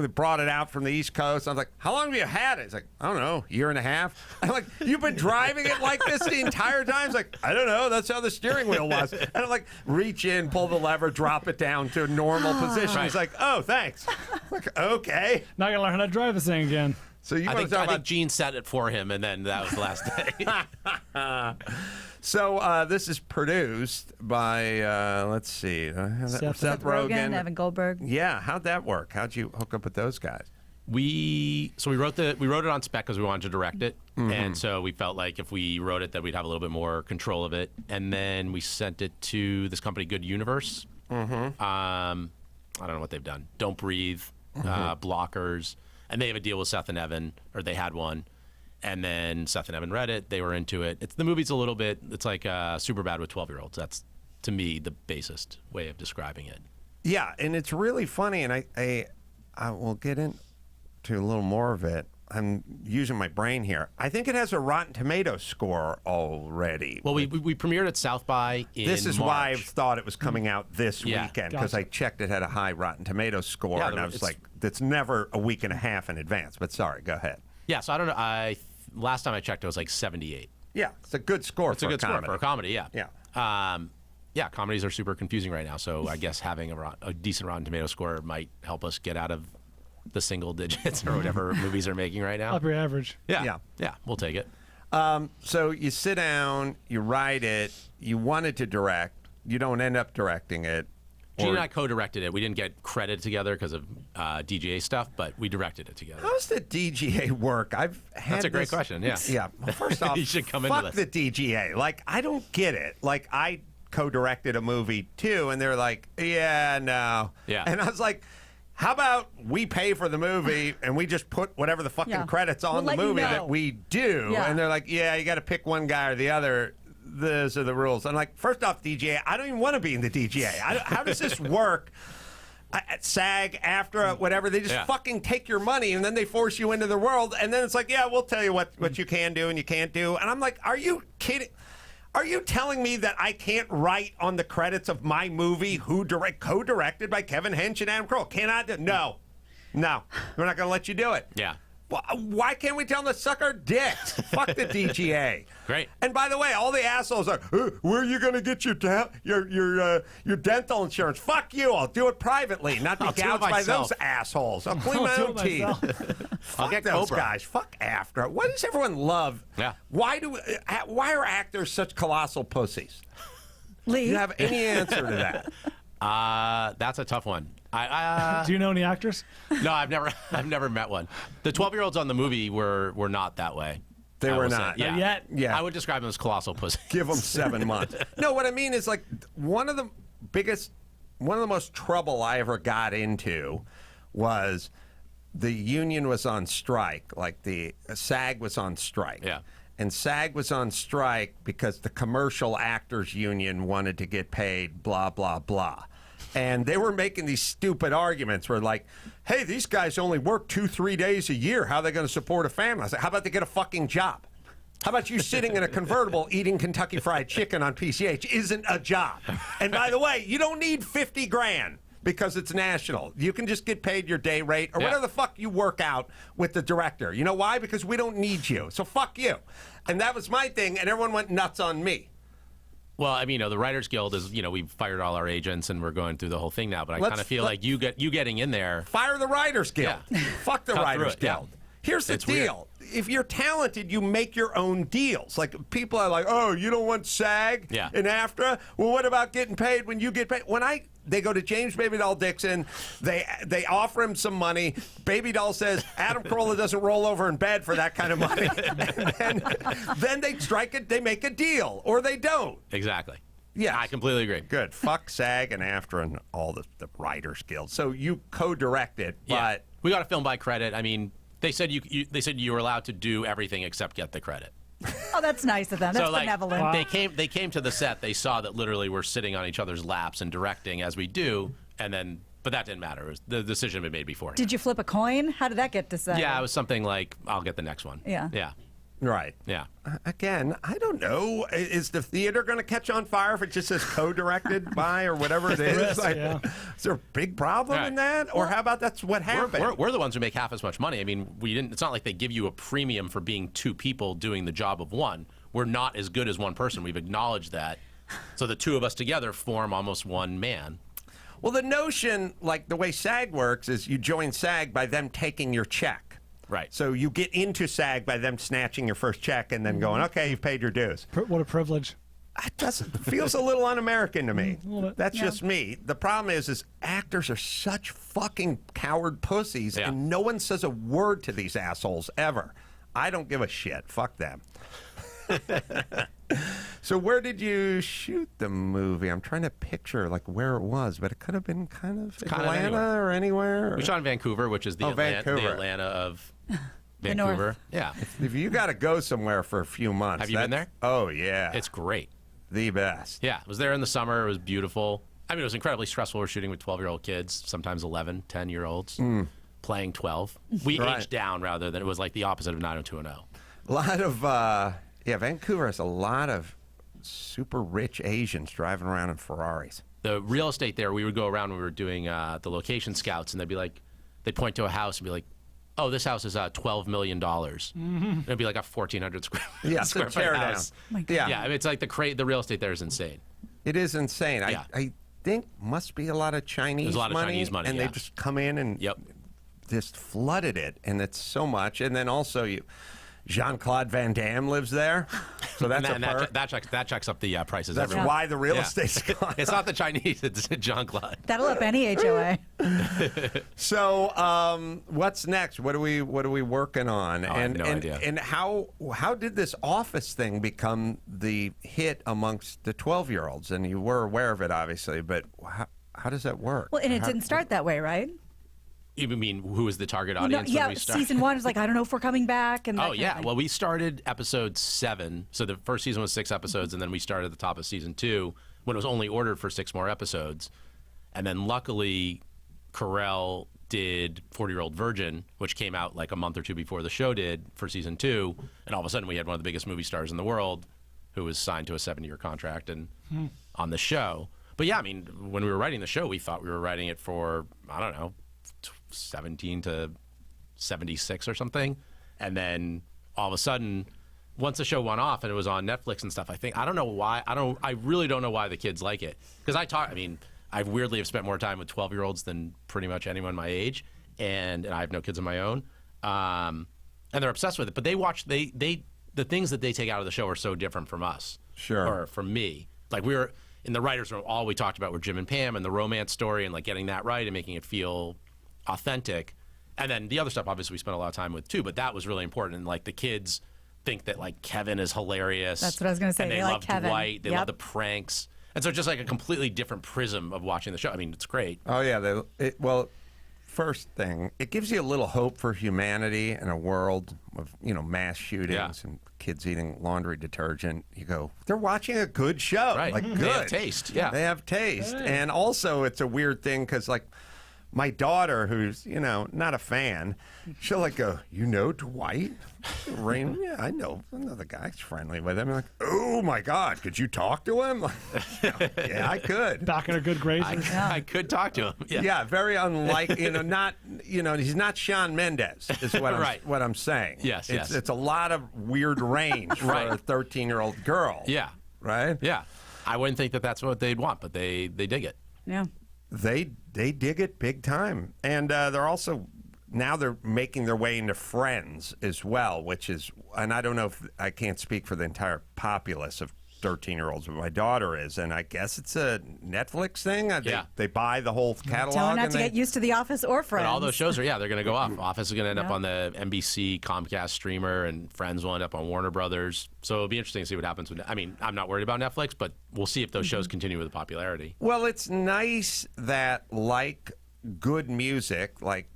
brought it out from the East Coast. I was like, how long have you had it? He's like, I don't know, year and a half. I'm like, you've been driving it like this the entire time? He's like, I don't know, that's how the steering wheel was. And I'm like, reach in, pull the lever, drop it down to a normal position. He's like, oh, thanks. I'm like, okay. Now I gotta learn how to drive this thing again. So you I think Gene set it for him, and then that was the last day. So this is produced by, let's see, Seth Rogen, Evan Goldberg. Yeah, how'd that work? How'd you hook up with those guys? We wrote it on spec because we wanted to direct it, and so we felt like if we wrote it, that we'd have a little bit more control of it. And then we sent it to this company, Good Universe. I don't know what they've done. Don't Breathe, Blockers. And they have a deal with Seth and Evan, or they had one. And then Seth and Evan read it. They were into it. The movie's a little bit, it's like Superbad with 12-year-olds. That's, to me, the basest way of describing it. Yeah, and it's really funny, and I will get into a little more of it. I'm using my brain here. I think it has a Rotten Tomatoes score already. Well, we premiered at South by in This is March. why I thought it was coming out this Yeah. weekend, because I checked it had a high Rotten Tomatoes score, and I was like, that's never a week and a half in advance. But sorry, go ahead. Yeah, so I don't know. Last time I checked, it was like 78. Yeah, it's a good score It's a good score for a comedy, yeah. Yeah. Yeah, comedies are super confusing right now, so I guess having a decent Rotten Tomatoes score might help us get out of the single digits or whatever movies are making right now. Up your average. Yeah, we'll take it. So you sit down, you write it, you wanted to direct, you don't end up directing it. Gina and I co-directed it. We didn't get credit together because of DGA stuff, but we we together. How's the DGA work? I've had That's a great question, yeah. Yeah. Well, first off, You should come fuck into the DGA. Like, I don't get it. Like, I co-directed a movie, too, and they're like, yeah, no. Yeah. And I was like, how about we pay for the movie and we just put whatever the fucking credits on We'll the let you movie know. that we do? Yeah. And they're like, yeah, you got to pick one guy or the other. Those are the rules. I'm like, first off, DGA, I don't even want to be in the DGA. How does this work? At SAG, AFTRA, whatever, they just fucking take your money and then they force you into the world. And then it's like, yeah, we'll tell you what you can do and you can't do. And I'm like, are you kidding? Are you telling me that I can't write on the credits of my movie co-directed by Kevin Hench and Adam Carolla? Can I do? No. We're not going to let you do it. Yeah. Why can't we tell them to suck our dicks? Fuck the DGA. Great. And by the way, all the assholes are, where are you going to get your dental insurance? Fuck you. I'll do it privately, not be I'll do it gouged by myself. those assholes. I'll clean my do own it teeth. myself. Fuck get those Cobra. guys. Fuck AFTRA. Why does everyone love? Yeah. Why are actors such colossal pussies? Lee. Do you have any answer to that? That's a tough one. Do you know any actors? No, I've never met one. The 12-year-olds on the movie were not that way. They I were will say. not. Yeah. Not yet? Yeah. I would describe them as colossal pussies. Give them 7 months. No, what I mean is, like, one of the most trouble I ever got into was the union was on strike. Like, the SAG was on strike. Yeah. And SAG was on strike because the commercial actors union wanted to get paid, blah, blah, blah. And they were making these stupid arguments where, like, hey, these guys only work 2-3 days a year. How are they going to support a family? I said, how about they get a fucking job? How about you sitting in a convertible eating Kentucky Fried Chicken on PCH isn't a job? And by the way, you don't need 50 grand because it's national. You can just get paid your day rate or whatever the fuck you work out with the director. You know why? Because we don't need you. So fuck you. And that was my thing, and everyone went nuts on me. Well, I mean, the Writers Guild is, we've fired all our agents and we're going through the whole thing now. But I kind of feel like you getting in there. Fire the Writers Guild. Yeah. Fuck the Cut Writers through it, Guild. Here's the It's deal. If you're talented, you make your own deals. Like, people are like, oh, you don't want SAG and AFTRA? Well, what about getting paid when you get paid? They go to James Baby Doll Dixon. They offer him some money. Baby Doll says Adam Carolla doesn't roll over in bed for that kind of money. And then they strike it. They make a deal, or they don't. Exactly. Yeah, I completely agree. Good. Fuck SAG and AFTRA and all the Writers Guild. So you co-direct it, but we got to film by credit. I mean, they said you were allowed to do everything except get the credit. Oh, that's nice of them. That's benevolent. They came to the set. They saw that literally we're sitting on each other's laps and directing as we do, but that didn't matter. The decision had been made beforehand. Did you flip a coin? How did that get decided? Yeah, it was something like, I'll get the next one. Yeah. Yeah. Right. Yeah. Again, I don't know. Is the theater going to catch on fire if it just says co-directed by or whatever it is? Risk, Like, yeah. is there a big problem in that? Or how about that's what happened? We're the ones who make half as much money. I mean, it's not like they give you a premium for being 2 people doing the job of one. We're not as good as one person. We've acknowledged that. So the 2 of us together form almost one man. Well, the notion, like the way SAG works, is you join SAG by them taking your check. Right. So you get into SAG by them snatching your first check and then going, okay, you've paid your dues. What a privilege. It feels a little un-American to me. little bit. That's just me. The problem is actors are such fucking coward pussies, Yeah. and no one says a word to these assholes ever. I don't give a shit. Fuck them. So where did you shoot the movie? I'm trying to picture like where it was, but it could have been kind of Atlanta anywhere. or anywhere. We shot in Vancouver, which is the Vancouver. Atlanta of The north. Vancouver. Yeah. If you got to go somewhere for a few months. Have you been there? Oh, yeah. It's great. the best. Yeah, I was there in the summer. It was beautiful. I mean, it was incredibly stressful. We're shooting with 12-year-old kids, sometimes 11, 10-year-olds, playing 12. We aged down rather than it was like the opposite of 90210. A lot of, Vancouver has a lot of super rich Asians driving around in Ferraris. The real estate there, we would go around when we were doing the location scouts, and they'd be like, they'd point to a house and be like, oh, this house is $12 million. Mm-hmm. It'd be like a 1,400 square square foot tear house. down. Yeah, I mean, it's like the real estate there is insane. It is insane. Yeah. I think must be a lot of Chinese There's a lot of money. Chinese money, and yeah. they just come in and just flooded it, and it's so much. And then also Jean-Claude Van Damme lives there, so that's a perk. That checks up the prices. That's everywhere. why the real estate's gone. It's not the Chinese; it's Jean-Claude. That'll up any HOA. So, what's next? What are we working on? I have no idea. And how did this Office thing become the hit amongst the 12-year-olds? And you were aware of it, obviously, but how does that work? Well, and it didn't start that way, right? You mean who was the target No, audience yeah, when we started? season 1 was like, I don't know if we're coming back. And that Oh kind of yeah, thing. well we started episode 7, so the first season was 6 episodes, and then we started at the top of season 2 when it was only ordered for 6 more episodes, and then luckily Carolla did 40-Year-Old Virgin, which came out like a month or 2 before the show did for season 2, and all of a sudden we had one of the biggest movie stars in the world who was signed to a 7-year contract and on the show. But yeah, I mean, when we were writing the show, we thought we were writing it for, I don't know, 17 to 76 or something, and then all of a sudden once the show went off and it was on Netflix and stuff, I don't know why, I really don't know why the kids like it, because I weirdly have spent more time with 12-year-olds than pretty much anyone my age, and I have no kids of my own, and they're obsessed with it, but they watch the things that they take out of the show are so different from us, or from me. Like, we were in the writers' room, all we talked about were Jim and Pam and the romance story and like getting that right and making it feel authentic. And then the other stuff, obviously, we spent a lot of time with too, but that was really important. And like the kids think that like Kevin is hilarious. That's what I was going to say. And they like love Kevin. Dwight. They love the pranks. And so just like a completely different prism of watching the show. I mean, it's great. Oh yeah, well, first thing, it gives you a little hope for humanity in a world of mass shootings and kids eating laundry detergent. You go, they're watching a good show, Right. like good. They have taste. Yeah, they have taste, and also it's a weird thing because like my daughter, who's not a fan, she'll like go, Dwight? Rain? Yeah, I know the guy's friendly with him. I'm like, oh my God, could you talk to him? Yeah, I could. Back in a good grade. I could talk to him. Yeah, very unlike, not, he's not Shawn Mendes, is what Right. I'm saying. Yes, It's a lot of weird range for Right. a 13-year-old girl. Yeah. Right? Yeah. I wouldn't think that that's what they'd want, but they dig it. Yeah. They dig it big time. And they're also, now they're making their way into Friends as well, which is, and I don't know if, I can't speak for the entire populace of 13-year-olds, but my daughter is, and I guess it's a Netflix thing. They buy the whole catalog. Tell her not and to get used to The Office or Friends. But all those shows are, they're going to go off. Office is going to end up on the NBC Comcast streamer, and Friends will end up on Warner Brothers. So it'll be interesting to see what happens with, I'm not worried about Netflix, but we'll see if those shows continue with the popularity. Well, it's nice that, like good music, like,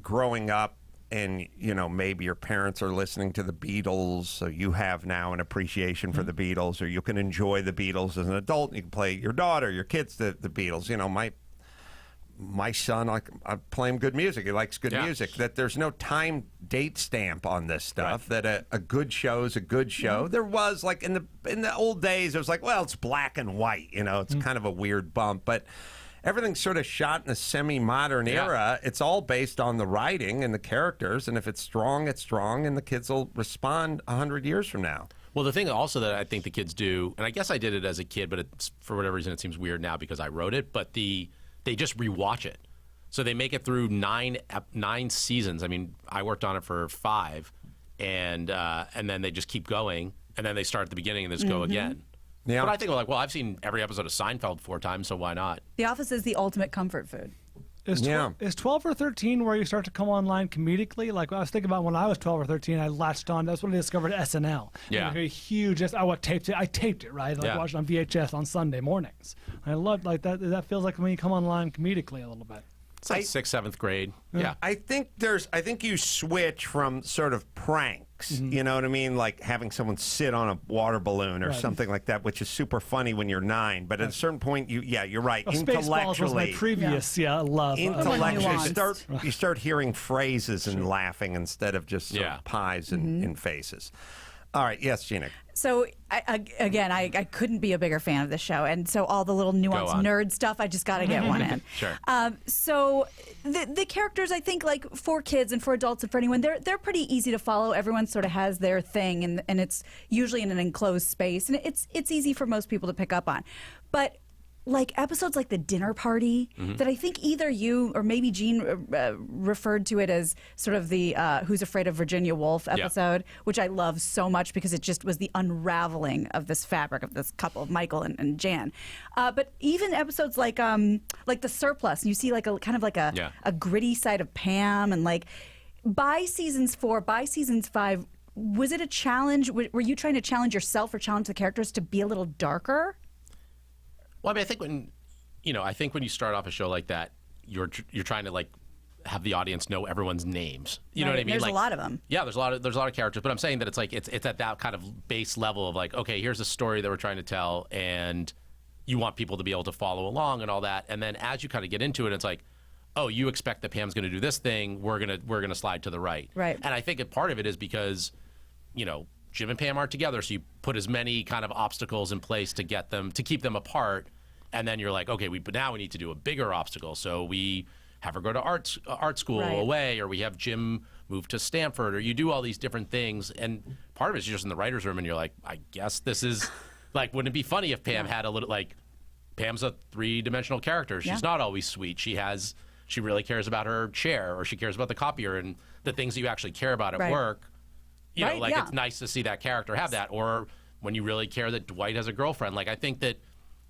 growing up and, maybe your parents are listening to the Beatles, so you have now an appreciation for the Beatles, or you can enjoy the Beatles as an adult, and you can play your daughter, your kids, the Beatles. My son, I play him good music. He likes good music. That there's no time date stamp on this stuff. Right. That a good show is a good show. There was, like, in the old days, it was like, well, it's black and white. It's kind of a weird bump, but everything's sort of shot in a semi-modern era. It's all based on the writing and the characters, and if it's strong, it's strong, and the kids will respond 100 years from now. Well, the thing also that I think the kids do, and I guess I did it as a kid, but it's, for whatever reason it seems weird now because I wrote it, but they just rewatch it. So they make it through 9 seasons. I worked on it for 5, and then they just keep going, and then they start at the beginning and just go again. Yeah. But I think, I've seen every episode of Seinfeld 4 times, so why not? The Office is the ultimate comfort food. Is 12 or 13 where you start to come online comedically? Like, I was thinking about when I was 12 or 13, I latched on. That's when I discovered SNL. Yeah. A huge. I taped it, right? Like, watched it on VHS on Sunday mornings. I loved that. That feels like when you come online comedically a little bit. It's like 6th, 7th grade. Yeah. I think you switch from sort of pranks, you know what I mean? Like having someone sit on a water balloon or something like that, which is super funny when you're 9. But at a certain point, you're right. Spaceballs was my previous love. Intellectually, you start hearing phrases and laughing instead of just sort of pies in faces. All right. Yes, Gina. So, I couldn't be a bigger fan of the show. And so all the little nuanced nerd stuff, I just got to get one in. Sure. So the characters, I think, like for kids and for adults and for anyone, they're pretty easy to follow. Everyone sort of has their thing, and it's usually in an enclosed space. And it's easy for most people to pick up on. But like episodes like the dinner party that I think either you or maybe Gene referred to it as sort of the Who's Afraid of Virginia Woolf episode, which I love so much because it just was the unraveling of this fabric of this couple of Michael and Jan. But even episodes like The Surplus, you see like a kind of like a gritty side of Pam, and like by seasons 4, by seasons 5, was it a challenge? Were you trying to challenge yourself or challenge the characters to be a little darker? Well, I mean, I think when you start off a show like that, you're trying to like have the audience know everyone's names. You know what I mean? There's like, a lot of them. Yeah, there's a lot of characters, but I'm saying that it's like it's at that kind of base level of like, okay, here's a story that we're trying to tell, and you want people to be able to follow along and all that. And then as you kind of get into it, it's like, oh, you expect that Pam's going to do this thing, we're gonna slide to the right. Right. And I think a part of it is because, Jim and Pam aren't together, so you put as many kind of obstacles in place to keep them apart. And then you're like, okay, but now we need to do a bigger obstacle. So we have her go to art school away, or we have Jim move to Stanford, or you do all these different things. And part of it is you're just in the writer's room and you're like, I guess this is, like, wouldn't it be funny if Pam had a little, like, Pam's a 3-dimensional character. She's not always sweet. She really cares about her chair, or she cares about the copier and the things that you actually care about at work. It's nice to see that character have that. Or when you really care that Dwight has a girlfriend. Like, I think that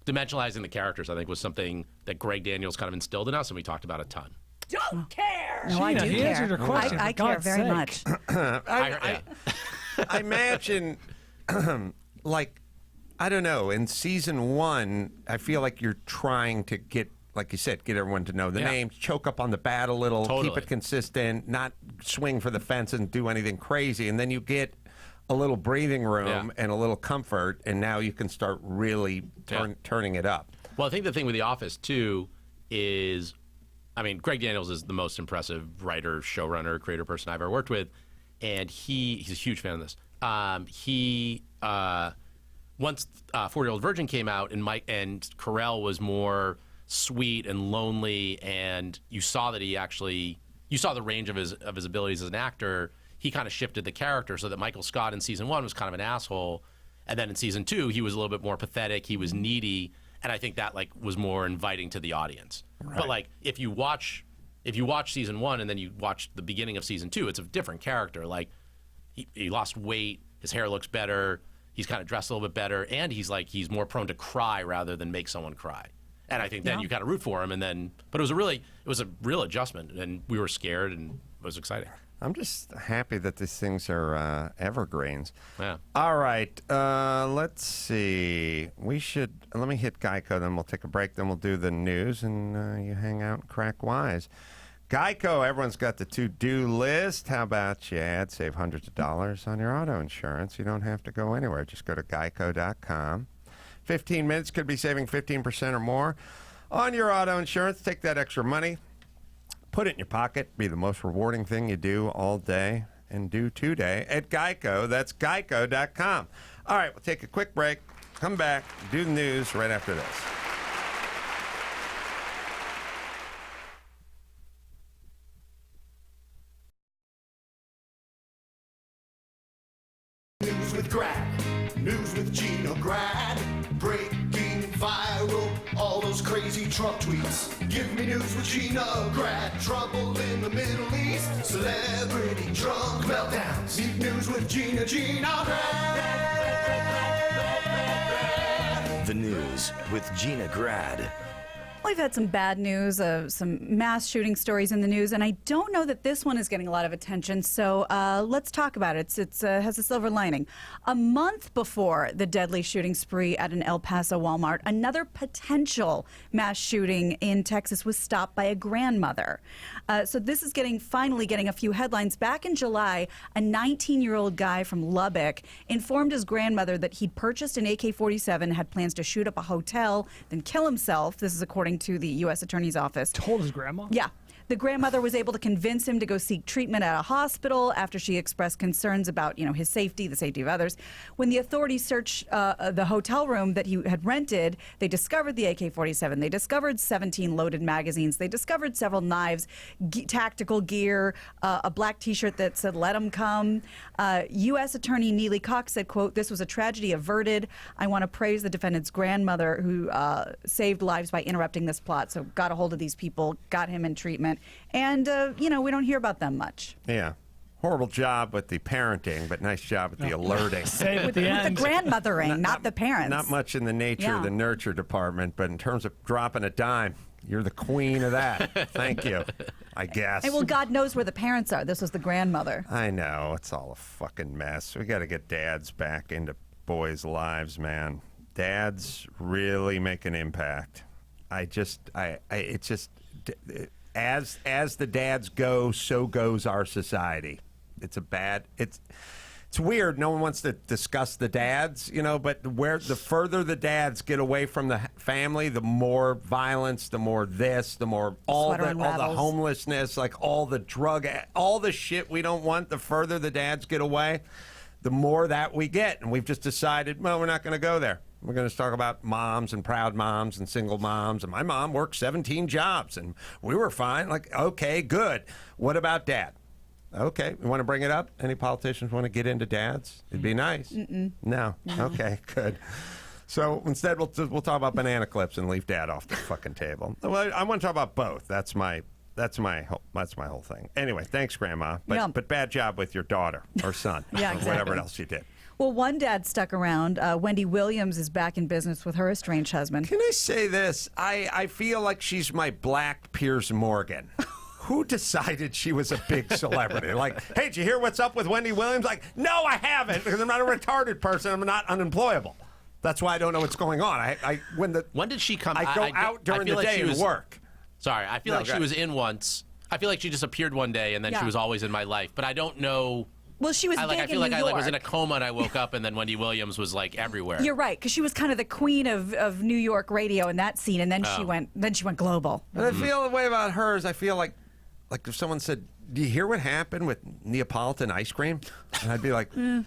dimensionalizing the characters, I think, was something that Greg Daniels kind of instilled in us, and we talked about a ton. Don't care. No, Gina, I do he care. answered your question. I care very much. I imagine, like, I don't know, in season 1, I feel like you're trying to get, like you said, get everyone to know the names, choke up on the bat a little, keep it consistent, not swing for the fence and do anything crazy. And then you get a little breathing room and a little comfort, and now you can start really turning it up. Well, I think the thing with The Office, too, is, I mean, Greg Daniels is the most impressive writer, showrunner, creator person I've ever worked with, and he's a huge fan of this. Once 40-Year-Old Virgin came out, and Carolla was more sweet and lonely, and you saw that you saw the range of his abilities as an actor. He kind of shifted the character so that Michael Scott in season 1 was kind of an asshole, and then in season 2 he was a little bit more pathetic. He was needy, and I think that was more inviting to the audience. Right. But if you watch season 1 and then you watch the beginning of season 2, it's a different character. Like he lost weight, his hair looks better, he's kind of dressed a little bit better, and he's more prone to cry rather than make someone cry. And I think then you kind of root for him, but it was a real adjustment, and we were scared, and it was exciting. I'm just happy that these things are evergreens. Yeah. All right. Let's see. Let me hit Geico, then we'll take a break, then we'll do the news, and you hang out and crack wise. Geico, everyone's got the to-do list. How about you save hundreds of dollars on your auto insurance? You don't have to go anywhere. Just go to geico.com. 15 minutes could be saving 15% or more on your auto insurance. Take that extra money, put it in your pocket, be the most rewarding thing you do all day and do today at Geico. That's geico.com. All right, we'll take a quick break, come back, do the news right after this. News with Grad, news with Gina Grad, breaking viral, all those crazy Trump tweets. Give me news with Gina Grad, trouble in the Middle East, celebrity drunk meltdowns. Need news with Gina Grad. The news with Gina Grad. We've had some bad news, some mass shooting stories in the news, and I don't know that this one is getting a lot of attention, so let's talk about it. It has a silver lining. A month before the deadly shooting spree at an El Paso Walmart, another potential mass shooting in Texas was stopped by a grandmother. So this is finally getting a few headlines. Back in July, a 19-year-old guy from Lubbock informed his grandmother that he'd purchased an AK-47, had plans to shoot up a hotel, then kill himself. This is according to the U.S. Attorney's Office. Told his grandma? Yeah. The grandmother was able to convince him to go seek treatment at a hospital after she expressed concerns about, his safety, the safety of others. When the authorities searched the hotel room that he had rented, they discovered the AK-47. They discovered 17 loaded magazines. They discovered several knives, tactical gear, a black T-shirt that said "Let 'em come." U.S. Attorney Neely Cox said, quote, "This was a tragedy averted. I want to praise the defendant's grandmother who saved lives by interrupting this plot." So got a hold of these people, got him in treatment. And, we don't hear about them much. Yeah. Horrible job with the parenting, but nice job with the alerting. Save at With the the end. grandmothering, not the parents. Not much in the nature of the nurture department, but in terms of dropping a dime, you're the queen of that. Thank you, I guess. And well, God knows where the parents are. This was the grandmother. I know. It's all a fucking mess. We got to get dads back into boys' lives, man. Dads really make an impact. It's just, as the dads go, so goes our society. It's weird. No one wants to discuss the dads, but the further the dads get away from the family, the more violence, the more this, the more all the homelessness, like all the drug, all the shit we don't want. The further the dads get away, the more that we get. And we've just decided, well, we're not going to go there. We're going to talk about moms and proud moms and single moms. And my mom worked 17 jobs, and we were fine. Like, okay, good. What about dad? Okay, you want to bring it up? Any politicians want to get into dads? It'd be nice. No. Okay, good. So instead, we'll talk about banana clips and leave dad off the fucking table. Well, I want to talk about both. That's my whole thing. Anyway, thanks, Grandma. But bad job with your daughter or son, Yeah, or exactly. whatever else you did. Well, one dad stuck around. Wendy Williams is back in business with her estranged husband. Can I say this? I feel like she's my black Piers Morgan. Who decided she was a big celebrity? Like, hey, did you hear what's up with Wendy Williams? Like, no, I haven't, because I'm not a retarded person. I'm not unemployable. That's why I don't know what's going on. When did she come? I go out during the day and work. Sorry, I feel like she was in once. I feel like she just appeared one day and then she was always in my life. But I don't know. Well, she was big I feel in like New I York. was in a coma and I woke up and then Wendy Williams was like everywhere. You're right, because she was kind of the queen of New York radio in that scene, and then she went global. And I feel the way about her is I feel like if someone said, "Do you hear what happened with Neapolitan ice cream?" And I'd be like, I'm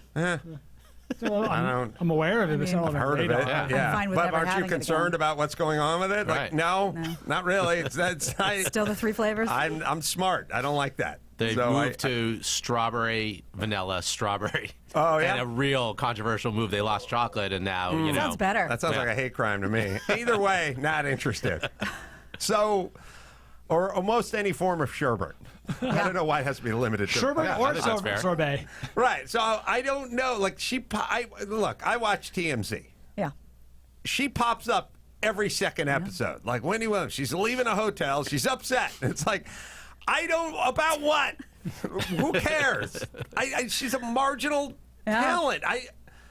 aware of it. But I've heard of it. Yeah. Yeah. I'm fine with But never aren't you having it concerned again. about what's going on with it? Like, Right. no, not really. Still the three flavors? I'm smart. I don't like that. They So moved to strawberry, vanilla, strawberry. Oh, yeah? And a real controversial move. They lost chocolate, and now, Sounds better. That sounds like a hate crime to me. Either way, not interested. So, or almost any form of sherbet. I don't know why it has to be limited to Sherbet I or think that's fair. sorbet. Right. So I don't know. Like look, I watch TMZ. Yeah. She pops up every second episode. Like Wendy Williams, she's leaving a hotel. She's upset. It's like, about what? Who cares? She's a marginal talent.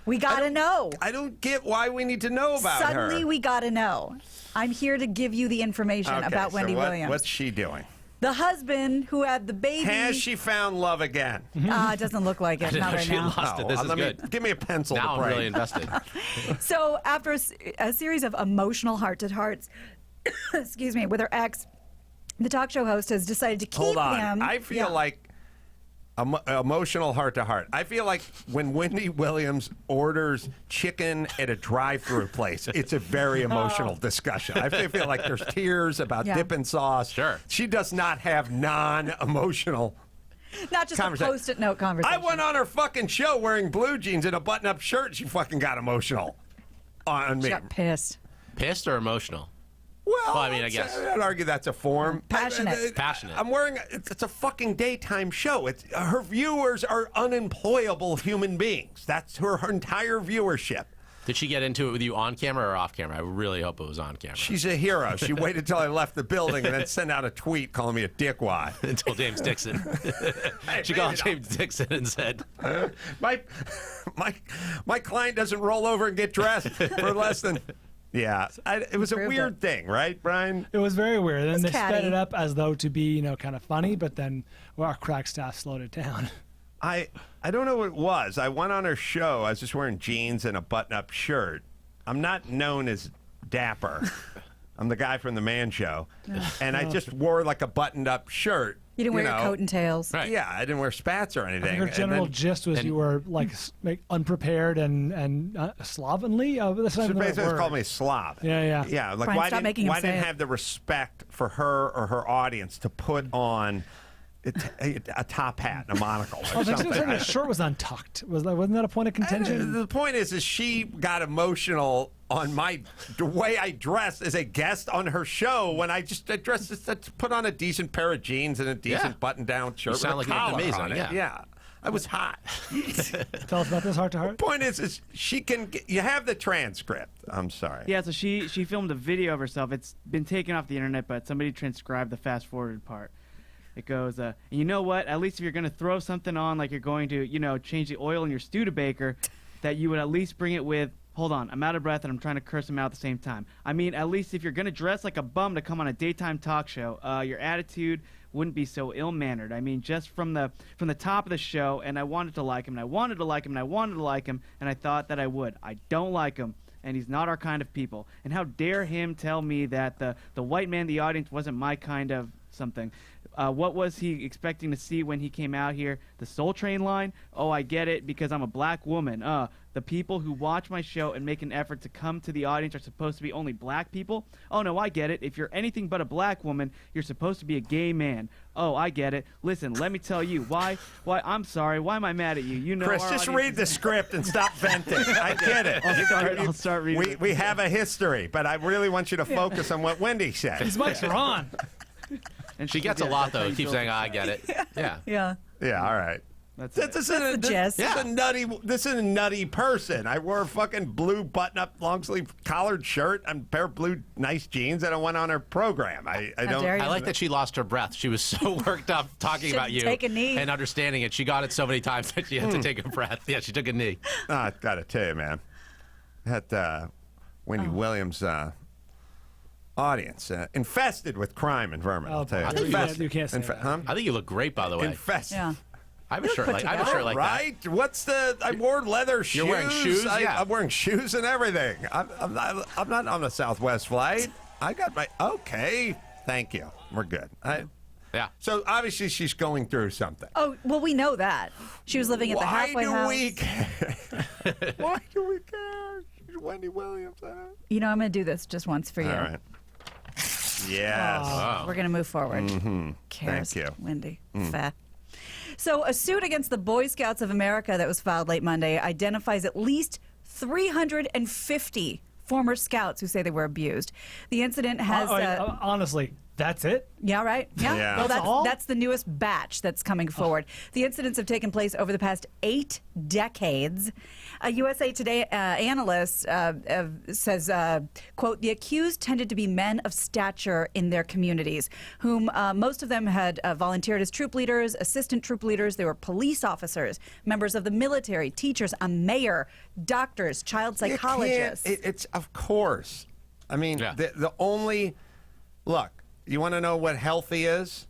We got to know. I don't get why we need to know about her. Suddenly, we got to know. I'm here to give you the information Okay, about so Wendy Williams. What's she doing? The husband who had the baby. Has she found love again? It doesn't look like it. Not right She now. lost it. This is good. Give me a pencil Now to I'm break. really invested. So after a series of emotional heart-to-hearts, excuse me, with her ex, the talk show host has decided to keep Hold on. him. I feel like emotional heart-to-heart. I feel like when Wendy Williams orders chicken at a drive-thru place, it's a very emotional discussion. I feel like there's tears about dipping sauce. Sure. She does not have non-emotional not just a conversation. post-it note conversation. I went on her fucking show wearing blue jeans and a button-up shirt. She fucking got emotional on She me. got pissed. Pissed or emotional? Well, I mean, I guess. I'd argue that's a form. Passionate. Passionate. I'm wearing. It's a fucking daytime show. Her viewers are unemployable human beings. That's her entire viewership. Did she get into it with you on camera or off camera? I really hope it was on camera. She's a hero. She waited till I left the building and then sent out a tweet calling me a dickwad. Until James Dixon. She called James Dixon and said, My client doesn't roll over and get dressed for less than. Yeah, it was a Proved weird it. thing, right, Brian? It was very weird. And It's they sped catty. it up as though to be, kind of funny, but then our crack staff slowed it down. I don't know what it was. I went on her show. I was just wearing jeans and a button-up shirt. I'm not known as dapper. I'm the guy from the Man Show, and I just wore like a buttoned-up shirt. You didn't wear your coat and tails. Right. Yeah, I didn't wear spats or anything. Your general And then- gist was you were like unprepared and slovenly. That's not So even the right basically, word. called me a slob. Yeah. Yeah, like Brian, stop making him why say didn't it. have the respect for her or her audience to put on a top hat and a monocle Oh, or thanks for saying something? the shirt was untucked. Wasn't that a point of contention? The point is she got emotional on the way I dressed as a guest on her show when I put on a decent pair of jeans and a decent button-down shirt. You sound with like a you looked collar amazing, on it. yeah. I was hot. Tell us about this heart to heart. Point is she can. You have the transcript. I'm sorry. Yeah, so she filmed a video of herself. It's been taken off the internet, but somebody transcribed the fast-forwarded part. It goes, you know what? At least if you're going to throw something on, like you're going to, change the oil in your Studebaker, that you would at least bring it with, hold on, I'm out of breath and I'm trying to curse him out at the same time. I mean, at least if you're going to dress like a bum to come on a daytime talk show, your attitude wouldn't be so ill-mannered. I mean, just from the top of the show, and I wanted to like him, and I wanted to like him, and I wanted to like him, and I thought that I would. I don't like him, and he's not our kind of people. And how dare him tell me that the white man in the audience wasn't my kind of something. What was he expecting to see when he came out here? The Soul Train line? Oh, I get it, because I'm a black woman. The people who watch my show and make an effort to come to the audience are supposed to be only black people? Oh, no, I get it. If you're anything but a black woman, you're supposed to be a gay man. Oh, I get it. Listen, let me tell you. Why, I'm sorry. Why am I mad at you? You know, Chris, our just audience read the script and stop venting. I get it. I'll start reading. We have a history, but I really want you to focus on what Wendy said. These mics are on. And She gets a lot, though. Keeps saying, I get it. Yeah. Yeah. Yeah, all right. That's This That's the gist. this is a nutty person. I wore a fucking blue button-up long-sleeve collared shirt and a pair of blue nice jeans that I went on her program. I don't. dare you. I like that she lost her breath. She was so worked up talking about you take a knee. and understanding it. She got it so many times that she had to take a breath. Yeah, she took a knee. I gotta tell you, man. That Wendy Williams audience infested with crime and vermin. I'll tell you. I think you can't say that. Huh? I think you look great, by the way. Infested. Yeah. I have a shirt put like that. Right? What's the? I wore leather shoes. You're wearing shoes? Yeah. I'm wearing shoes and everything. I'm not on the Southwest flight. I got my. Okay. Thank you. We're good. Yeah. So obviously she's going through something. Oh, well, we know that. She was living at the halfway house. Why do we care? Why do we care? She's Wendy Williams. You know, I'm going to do this just once for you. All right. Yes. Wow. We're going to move forward. Mm-hmm. Cares, Thank you. Wendy. Fair. So, a suit against the Boy Scouts of America that was filed late Monday identifies at least 350 former scouts who say they were abused. The incident has. Honestly, that's it? Yeah, right? Yeah. Yeah. Well, That's all? that's the newest batch that's coming forward. The incidents have taken place over the past 8 decades. A USA Today analyst says, quote, the accused tended to be men of stature in their communities, whom most of them had volunteered as troop leaders, assistant troop leaders. They were police officers, members of the military, teachers, a mayor, doctors, child psychologists. It's of course. I mean, Yeah. the only look. You want to know what healthy is?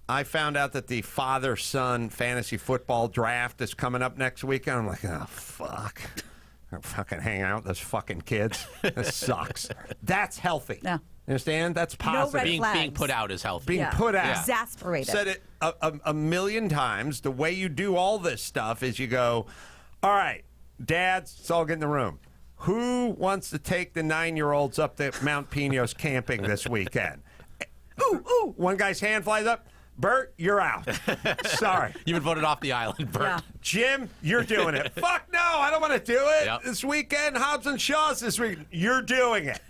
I found out that the father-son fantasy football draft is coming up next weekend. I'm like, oh, fuck. I'm fucking hanging out with those fucking kids. This sucks. That's healthy. Yeah. You understand? That's No positive. red Being flags. put out is healthy. Being put out. Exasperated. Said it a million times. The way you do all this stuff is you go, all right, dads, let's all get in the room. Who wants to take the 9-year-olds up to Mount Pinos camping this weekend? Ooh, ooh. One guy's hand flies up. Bert, you're out. Sorry. You've been voted off the island, Bert. Yeah. Jim, you're doing it. Fuck no, I don't want to do it. Yep. This weekend, Hobbs and Shaw's this week. You're doing it.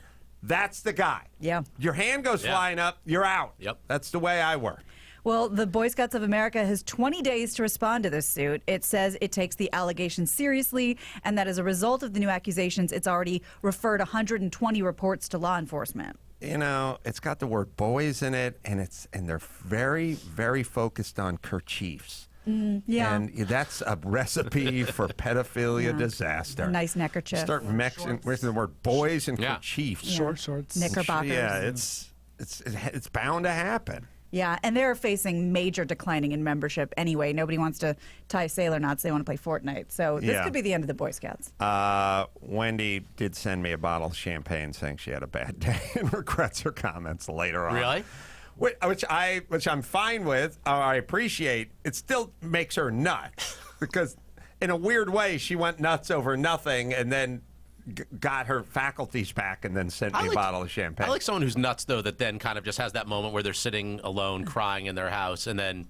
That's the guy. Yeah. Your hand goes flying up, you're out. Yep. That's the way I work. Well, the Boy Scouts of America has 20 days to respond to this suit. It says it takes the allegations seriously and that as a result of the new accusations, it's already referred 120 reports to law enforcement. You know, it's got the word boys in it, and they're very, very focused on kerchiefs. Yeah. And that's a recipe for pedophilia disaster. Nice neckerchief. Start mixing with the word boys and Yeah. kerchiefs. Yeah. Short shorts. Knickerbockers. Yeah, it's bound to happen. Yeah, and they're facing major declining in membership anyway. Nobody wants to tie sailor knots. They want to play Fortnite. So this could be the end of the Boy Scouts. Wendy did send me a bottle of champagne saying she had a bad day and regrets her comments later on. Really? Which I'm fine with. I appreciate. It still makes her nuts because in a weird way she went nuts over nothing and then got her faculties back and then sent me a bottle of champagne. I like someone who's nuts, though, that then kind of just has that moment where they're sitting alone crying in their house, and then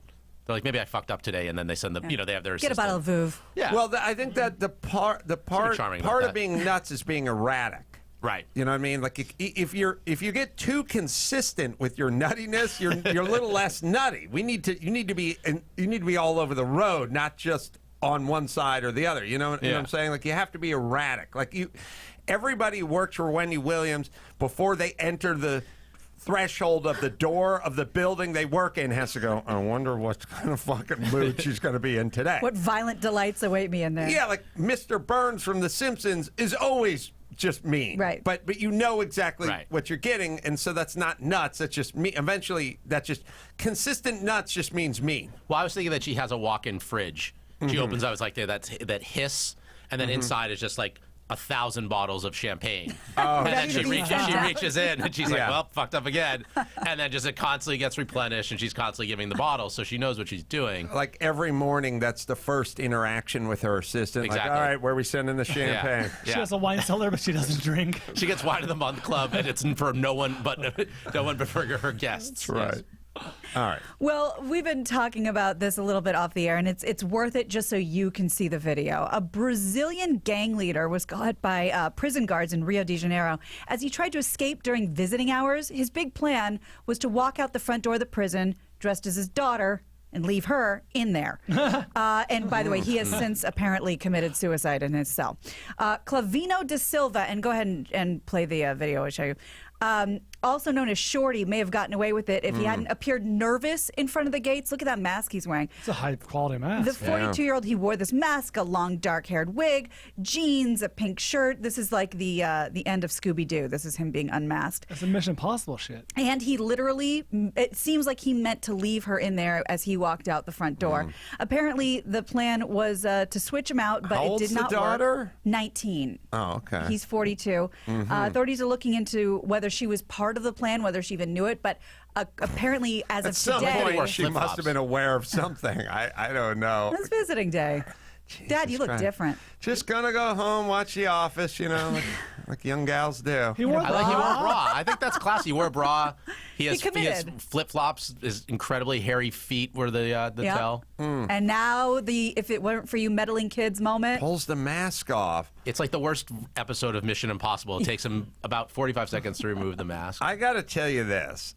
they're like, maybe I fucked up today, and then they send they have their Get a bottle of Vouv. Yeah. Well, I think that the part of being nuts is being erratic. Right. You know what I mean? Like if you get too consistent with your nuttiness, you're a little less nutty. You need to be all over the road, not just on one side or the other. You know what I'm saying? Like you have to be erratic. Like everybody who works for Wendy Williams before they enter the threshold of the door of the building they work in has to go, I wonder what kind of fucking mood she's going to be in today. What violent delights await me in there. Yeah, like Mr. Burns from The Simpsons is always just mean. Right. But you know exactly what you're getting, and so that's not nuts. That's just me. Eventually, that's just consistent nuts just means mean. Well, I was thinking that she has a walk-in fridge. She opens up, it's like that hiss, and then inside is just like 1,000 bottles of champagne. And then she reaches in, and she's like, well, fucked up again. And then just it constantly gets replenished, and she's constantly giving the bottles, so she knows what she's doing. Like every morning, that's the first interaction with her assistant. Exactly. Like, all right, where are we sending the champagne? She has a wine cellar, but she doesn't drink. She gets Wine of the Month Club, and it's for no one but for her guests. That's right. All right. Well, we've been talking about this a little bit off the air, and it's worth it just so you can see the video. A Brazilian gang leader was caught by prison guards in Rio de Janeiro as he tried to escape during visiting hours. His big plan was to walk out the front door of the prison dressed as his daughter and leave her in there. And by the way, he has since apparently committed suicide in his cell. Clavino da Silva, and go ahead and play the video I'll show you. Also known as Shorty, may have gotten away with it if he hadn't appeared nervous in front of the gates. Look at that mask he's wearing. It's a high-quality mask. The 42-year-old, he wore this mask, a long dark-haired wig, jeans, a pink shirt. This is like the end of Scooby-Doo. This is him being unmasked. It's a Mission Impossible shit. And he literally, it seems like he meant to leave her in there as he walked out the front door. Apparently, the plan was to switch him out, but it did not the daughter? work. 19. Oh, okay. He's 42. Authorities are looking into whether she was part of the plan, whether she even knew it, but apparently as At of some today... point, she must have been aware of something. I don't know. It's visiting day. Dad, you look Christ. different. Just gonna go home, watch The Office, like young gals do. He wore a He wore a bra. I think that's classy. He wore a bra. He has committed. flip-flops. His incredibly hairy feet were the tell. And now if it weren't for you meddling kids moment. Pulls the mask off. It's like the worst episode of Mission Impossible. It takes him about 45 seconds to remove the mask. I got to tell you this.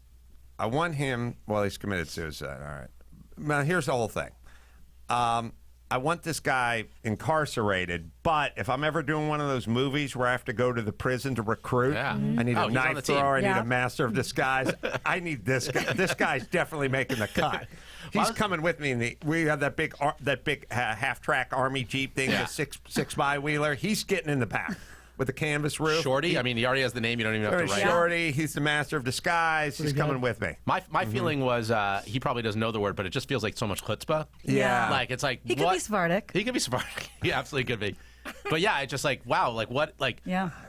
I want him. Well, he's committed suicide. All right. Now, here's the whole thing. I want this guy incarcerated, but if I'm ever doing one of those movies where I have to go to the prison to recruit, I need a he's on knife the team. thrower, I need a master of disguise. I need this guy. This guy's definitely making the cut. He's coming with me. We have that big half-track Army Jeep thing, the six by wheeler. He's getting in the back with the canvas roof. Shorty? I mean, he already has the name. You don't even have to write it. Shorty. He's the master of disguise. He's coming with me. My feeling was he probably doesn't know the word, but it just feels like so much chutzpah. Yeah. Like, it's like, He could be Sephardic. He could be Sephardic. He absolutely could be. But yeah, it's just like, wow, like what, like,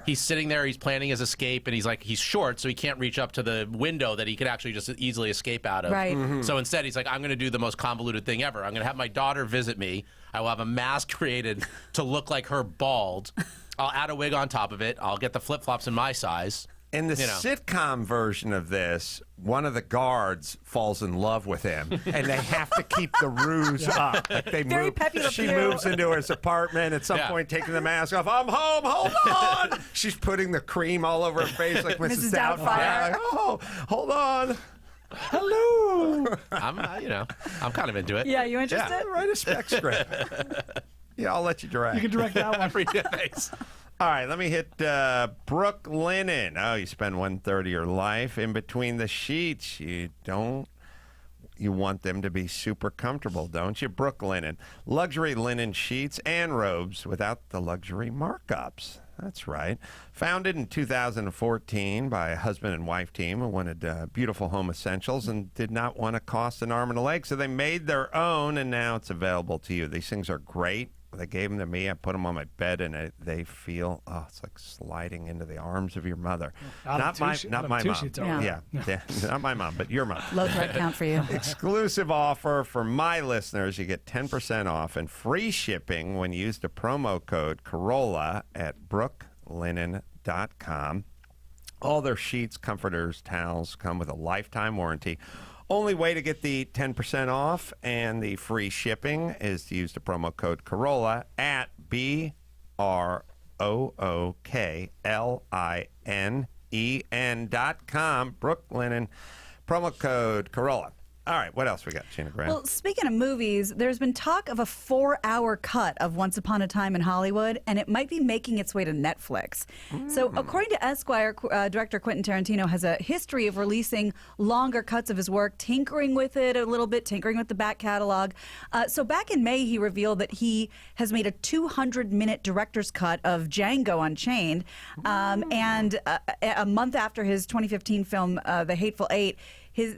he's sitting there, he's planning his escape, and he's short, so he can't reach up to the window that he could actually just easily escape out of. Right. So instead, he's like, I'm going to do the most convoluted thing ever. I'm going to have my daughter visit me. I will have a mask created to look like her bald. I'll add a wig on top of it. I'll get the flip-flops in my size. In the sitcom version of this, one of the guards falls in love with him, and they have to keep the ruse up. Like they Very move. Pepe Le She Pew. moves into his apartment at some point, taking the mask off. I'm home. Hold on. She's putting the cream all over her face like Mrs. Doubtfire. Like, oh, hold on. Hello. I'm kind of into it. Yeah, you interested? Yeah, write a spec script. Yeah, I'll let you direct. You can direct that one. Thanks. All right, let me hit Brooke Linen. Oh, you spend 1/3 of your life in between the sheets. You want them to be super comfortable, don't you? Brooke Linen. Luxury linen sheets and robes without the luxury markups. That's right. Founded in 2014 by a husband and wife team who wanted beautiful home essentials and did not want to cost an arm and a leg, so they made their own, and now it's available to you. These things are great. They gave them to me. I put them on my bed, and they feel, it's like sliding into the arms of your mother. Not my mom. Yeah, not my mom, but your mom. Low threat count for you. Exclusive offer for my listeners. You get 10% off and free shipping when you use the promo code Carolla at brooklinen.com. All their sheets, comforters, towels come with a lifetime warranty. Only way to get the 10% off and the free shipping is to use the promo code Carolla at BROOKLINEN.com. Brooklinen, promo code Carolla. All right, what else we got, Gina Grad? Well, speaking of movies, there's been talk of a 4-hour cut of Once Upon a Time in Hollywood, and it might be making its way to Netflix. So, according to Esquire, director Quentin Tarantino has a history of releasing longer cuts of his work, tinkering with it a little bit, tinkering with the back catalog. So, back in May, he revealed that he has made a 200-minute director's cut of Django Unchained, and a month after his 2015 film, The Hateful Eight,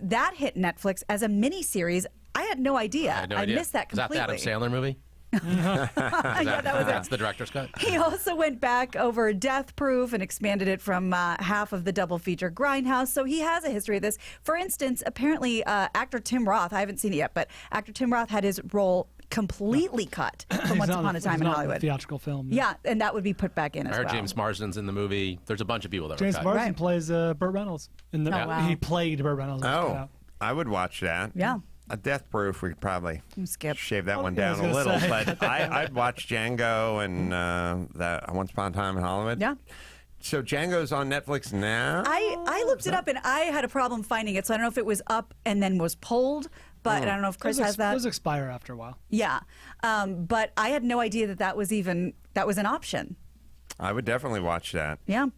that hit Netflix as a miniseries. I had no idea. I missed that completely. Is that the Adam Sandler movie? That's the director's cut. He also went back over Death Proof and expanded it from half of the double feature Grindhouse. So he has a history of this. For instance, apparently actor Tim Roth, I haven't seen it yet, but actor Tim Roth had his role completely cut from Once Upon a Time in Hollywood. Theatrical film. Yeah, and that would be put back in as well. I heard James Marsden's in the movie. There's a bunch of people that were cut. James Marsden plays Burt Reynolds. Wow. He played Burt Reynolds. I would watch that. Yeah. A Death Proof, we could probably skip. shave that one down a little. But I'd watch Django and that Once Upon a Time in Hollywood. Yeah. So Django's on Netflix now? I looked it up, and I had a problem finding it, so I don't know if it was up and then was pulled. But I don't know if Chris has that. Those expire after a while. Yeah. But I had no idea that was an option. I would definitely watch that. Yeah.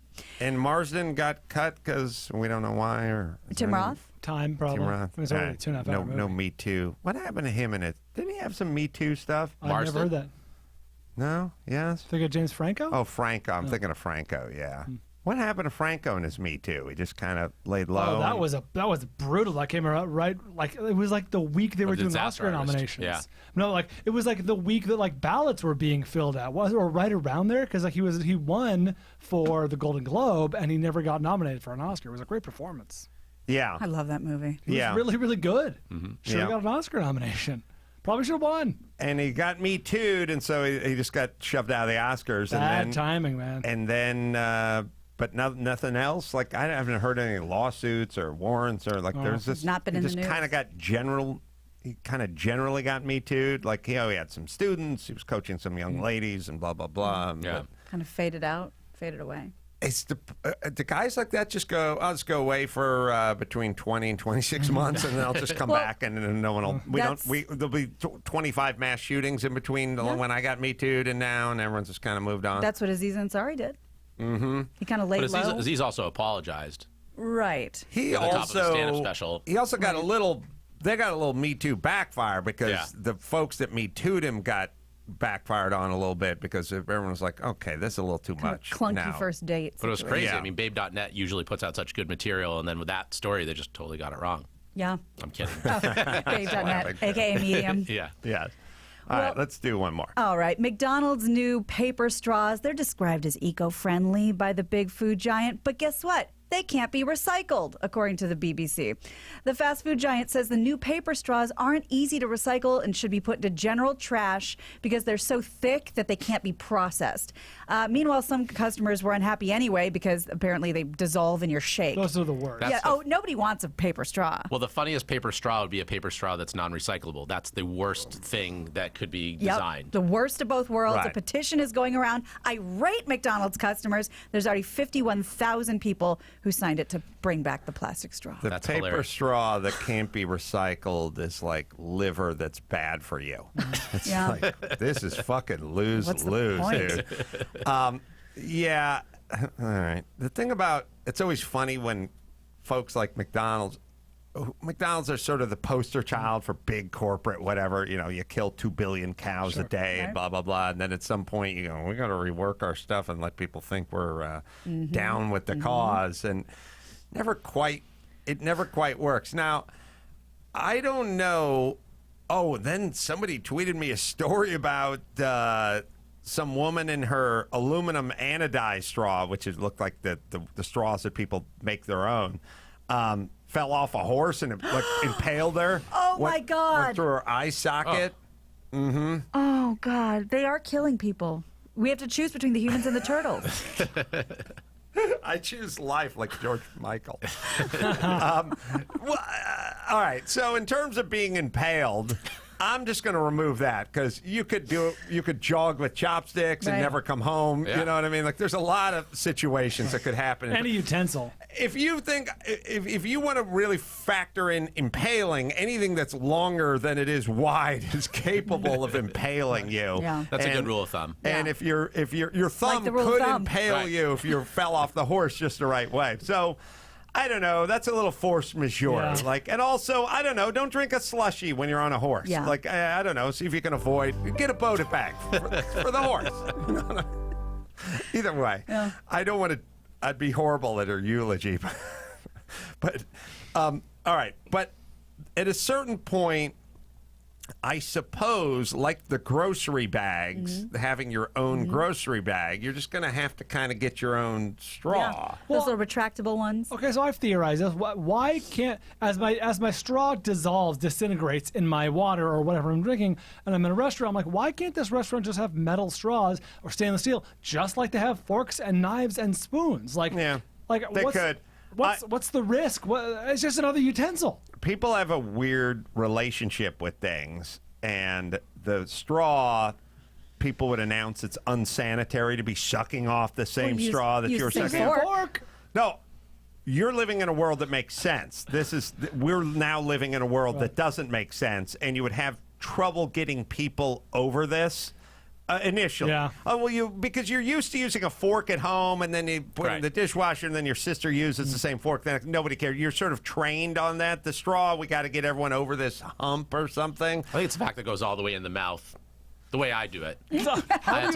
And Marsden got cut because we don't know why. Or Tim Roth? Time, probably. Tim Roth. It was already 2.5 hour movie. No Me Too. What happened to him in it? Didn't he have some Me Too stuff? I've never heard that. No? Yes? Think of James Franco? Oh, Franco. I'm thinking of Franco, yeah. What happened to Franco in his Me Too? He just kind of laid low. Oh, that was brutal. That came out right it was like the week they were doing Oscar nominations. Yeah. No, it was like the week that ballots were being filled out. Or right around there because he won for the Golden Globe and he never got nominated for an Oscar. It was a great performance. Yeah. I love that movie. He was really, really good. Should have got an Oscar nomination. Probably should have won. And he got Me Too'd, and so he just got shoved out of the Oscars. Bad timing, man. And then... but nothing else. I haven't heard any lawsuits or warrants or there's this. Not been in the news. He just kind of got general. He kind of generally got Me Too'd. He had some students. He was coaching some young ladies and blah blah blah. Yeah. Kind of faded away. It's the guys like that just go. I'll just go away for between 20 and 26 months, and then I'll just come back, and then no one will. There'll be 25 mass shootings in between when I got Me Too'd and now, and everyone's just kind of moved on. That's what Aziz Ansari did. Mm-hmm. He kind of laid low. But Aziz also apologized. Right. He also got a little. They got a little Me Too backfire because the folks that Me Too'd him got backfired on a little bit because everyone was like, okay, this is a little too much. Clunky now. first date. But it was crazy. Yeah. I mean, Babe.net usually puts out such good material, and then with that story, they just totally got it wrong. Yeah. I'm kidding. Babe.net, a.k.a. Medium. Yeah. Yeah. All right, let's do one more. All right. McDonald's new paper straws, they're described as eco-friendly by the big food giant, but guess what? They can't be recycled, according to the BBC. The fast food giant says the new paper straws aren't easy to recycle and should be put into general trash because they're so thick that they can't be processed. Meanwhile, some customers were unhappy anyway because apparently they dissolve in your shake. Those are the worst. Nobody wants a paper straw. Well, the funniest paper straw would be a paper straw that's non-recyclable. That's the worst thing that could be designed. The worst of both worlds. Right. A petition is going around. Irate McDonald's customers. There's already 51,000 people who signed it to bring back the plastic straw. The paper straw that can't be recycled is like liver that's bad for you. It's like, this is fucking lose, dude. Yeah. All right. The thing about it's always funny when folks like McDonald's McDonald's are sort of the poster child for big corporate whatever. You know, you kill 2 billion cows a day and blah, blah, blah. And then at some point you go, we got to rework our stuff and let people think we're down with the cause. And it never quite works. Now, I don't know. Oh, then somebody tweeted me a story about some woman in her aluminum anodized straw, which looked like the straws that people make their own. Fell off a horse and it impaled her. Oh, my God. Went through her eye socket. Oh, God. They are killing people. We have to choose between the humans and the turtles. I choose life like George Michael. All right. So in terms of being impaled, I'm just going to remove that because you could jog with chopsticks and never come home. Yeah. You know what I mean? Like there's a lot of situations that could happen. Any utensil. If you think, if you want to really factor in impaling, anything that's longer than it is wide is capable of impaling you. Yeah. That's a good rule of thumb. And if your thumb the rule of could thumb. impale you if you fell off the horse just the right way. So I don't know. That's a little force majeure. Yeah. Like, and also, I don't know. Don't drink a slushie when you're on a horse. Yeah. Like, I don't know. See if you can avoid. Get a Boda bag for the horse. Either way, I don't want to. I'd be horrible at her eulogy, but all right. But at a certain point, I suppose, like the grocery bags, having your own grocery bag, you're just going to have to kind of get your own straw. Those little retractable ones. Okay, so I've theorized this. Why can't, as my straw dissolves, disintegrates in my water or whatever I'm drinking, and I'm in a restaurant, I'm like, why can't this restaurant just have metal straws or stainless steel, just like they have forks and knives and spoons? Like, Yeah, like they could. What's the risk? It's just another utensil. People have a weird relationship with things, and the straw, people would announce it's unsanitary to be sucking off the same straw that use you're the same sucking off. Fork. No, you're living in a world that makes sense. We're now living in a world that doesn't make sense, and you would have trouble getting people over this. Initially. Yeah. Oh, well, because you're used to using a fork at home, and then you put it in the dishwasher, and then your sister uses the same fork. Then nobody cares. You're sort of trained on that. The straw, we got to get everyone over this hump or something. I think it's the fact that goes all the way in the mouth. The way I do it. I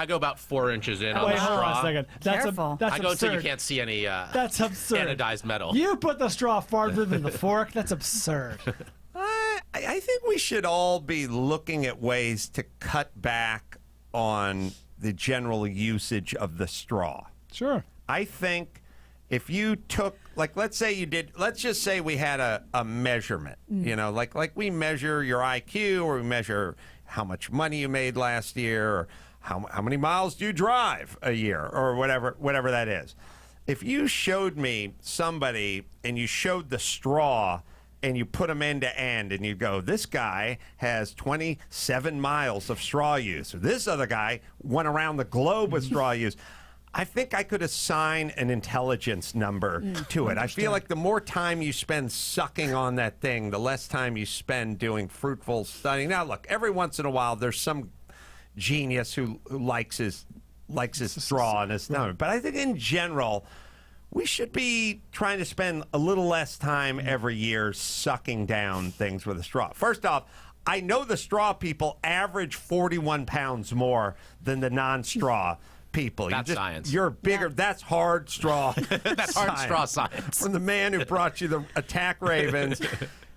go about 4 inches in on Wait, the hold straw. on a second. Careful. That's I go absurd. until you can't see any That's absurd. anodized metal. You put the straw farther than the fork. That's absurd. I think we should all be looking at ways to cut back on the general usage of the straw. Sure. I think if you took, like, let's just say we had a measurement, you know, like we measure your IQ, or we measure how much money you made last year, or how many miles do you drive a year, or whatever that is. If you showed me somebody and you showed the straw and you put them end to end, and you go, this guy has 27 miles of straw use, or this other guy went around the globe with straw use, I think I could assign an intelligence number to it. I feel like the more time you spend sucking on that thing, the less time you spend doing fruitful studying. Now, look, every once in a while, there's some genius who likes his straw and his number. But I think in general, we should be trying to spend a little less time every year sucking down things with a straw. First off, I know the straw people average 41 pounds more than the non-straw people. That's science. You're bigger. That's hard straw. That's hard straw science. From the man who brought you the attack ravens.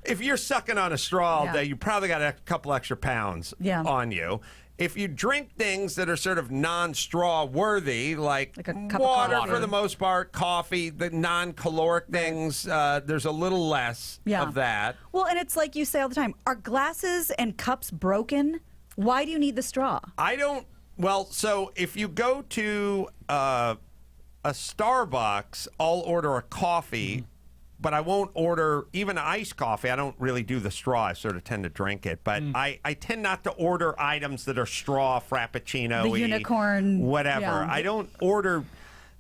If you're sucking on a straw all day, you probably got a couple extra pounds on you. If you drink things that are sort of non-straw worthy, like a cup of water coffee. for the most part, coffee, the non-caloric things, there's a little less of that. Well, and it's like you say all the time, are glasses and cups broken? Why do you need the straw? I don't. Well, so if you go to a Starbucks, I'll order a coffee, but I won't order even iced coffee. I don't really do the straw. I sort of tend to drink it. But I tend not to order items that are straw, frappuccino, The unicorn. whatever. Yeah. I don't order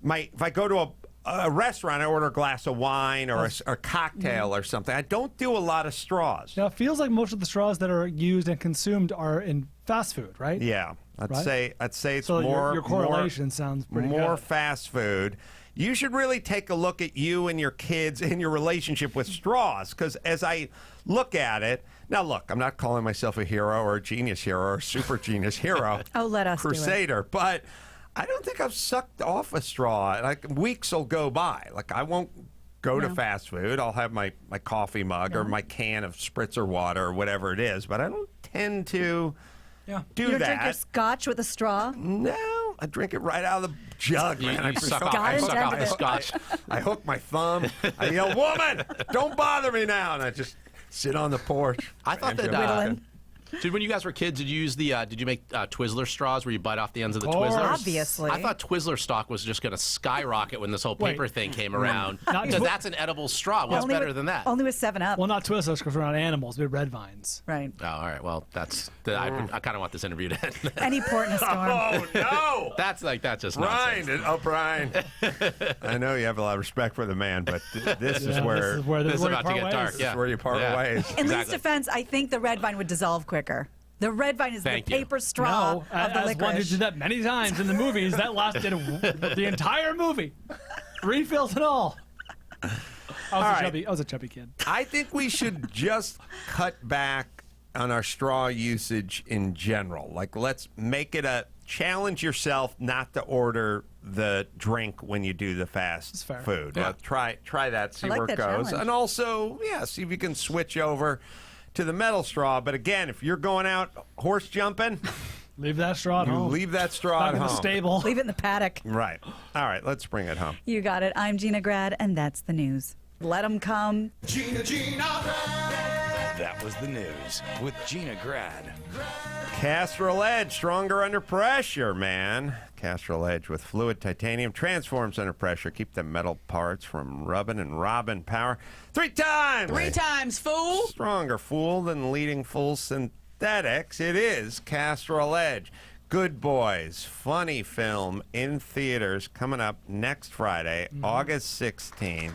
if I go to a restaurant, I order a glass of wine or a cocktail or something. I don't do a lot of straws. Now, it feels like most of the straws that are used and consumed are in fast food, right? Yeah. I'd say it's So more your correlation sounds pretty more good. fast food. you should really take a look at you and your kids and your relationship with straws. Because as I look at it, now look, I'm not calling myself a hero or a genius hero or a super genius hero. Oh, let us do it. Crusader, but I don't think I've sucked off a straw. Like, weeks will go by. Like, I won't go to fast food. I'll have my coffee mug or my can of spritzer water or whatever it is, but I don't tend to do You don't that. drink your scotch with a straw? No, I drink it right out of the jug, man. I suck suck off, Got I it, suck off done the it. scotch. I hook my thumb. I yell, "Woman, don't bother me now!" And I just sit on the porch. I thought that Whittling. Dude, when you guys were kids, did you use the? Did you make Twizzler straws where you bite off the ends of the course. Twizzlers? Obviously. I thought Twizzler stock was just going to skyrocket when this whole paper thing came around. Not Because Twi- that's an edible straw. What's Only better with- than that? Only with 7-Up. Well, not Twizzlers because we're not animals. We're red vines. Right. Oh, all right. Well, that's. I kind of want this interview to end. Any port in a storm. Oh no! That's just Brian, nonsense. Brian. I know you have a lot of respect for the man, but this is where This is where about to you get part dark. ways. Yeah. where you part Yeah. ways. In Lee's Exactly. defense, I think the red vine would dissolve quicker. The red vine is Thank the you. paper straw No, of the as one who licorice. did that many times in the movies, that lasted the entire movie, refills and all. I was a chubby kid. I think we should just cut back on our straw usage in general. Like, let's make it a challenge yourself not to order the drink when you do the fast fair. food. Yeah. Try that, see I like where it that goes. challenge. And also, see if you can switch over to the metal straw. But again, if you're going out horse jumping, Leave that straw at you home. leave that straw Back at in the home. stable. Leave it in the paddock. Right. All right, let's bring it home. You got it. I'm Gina Grad, and that's the news. Let them come. Gina Grad. That was the news with Gina Grad. Castrol Edge, stronger under pressure, man. Castrol Edge with fluid titanium transforms under pressure. Keep the metal parts from rubbing and robbing power. 3 times! 3 times, fool! Stronger fool than leading full synthetics. It is Castrol Edge. Good Boys, funny film in theaters coming up next Friday, August 16th.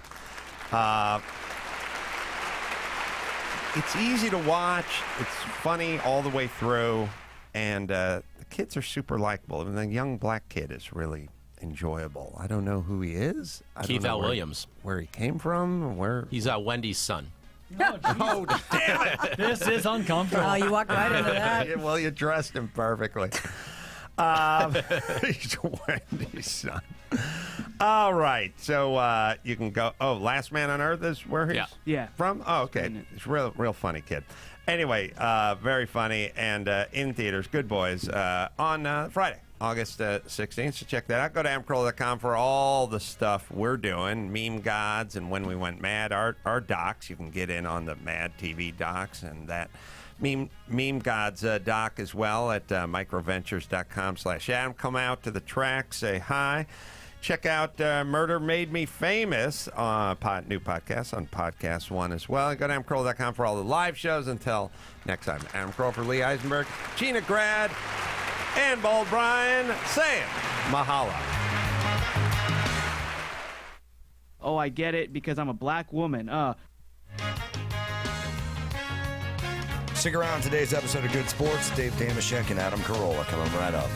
It's easy to watch. It's funny all the way through. And the kids are super likable. And the young black kid is really enjoyable. I don't know who he is. I don't Keith know L. where- Williams. Where he came from. Where? He's Wendy's son. Oh, damn it. This is uncomfortable. Oh, you walked right into that. Yeah, well, you dressed him perfectly. He's Wendy's son. All right. So you can go. Oh, Last Man on Earth is where he's Yeah. from? Oh, okay. He's a real funny kid. Anyway, very funny and in theaters. Good Boys on Friday, August 16th. So check that out. Go to amcarolla.com for all the stuff we're doing. Meme Gods and When We Went Mad. Our docs. You can get in on the Mad TV docs and that Meme Gods doc as well at microventures.com/Adam. Come out to the track. Say hi. Check out Murder Made Me Famous, new podcast on Podcast One as well. And go to amcarolla.com for all the live shows. Until next time, Adam Carolla for Lee Eisenberg, Gina Grad, and Bald Brian saying mahalo. Oh, I get it because I'm a black woman. Stick around. Today's episode of Good Sports. Dave Damashek and Adam Carolla coming right up.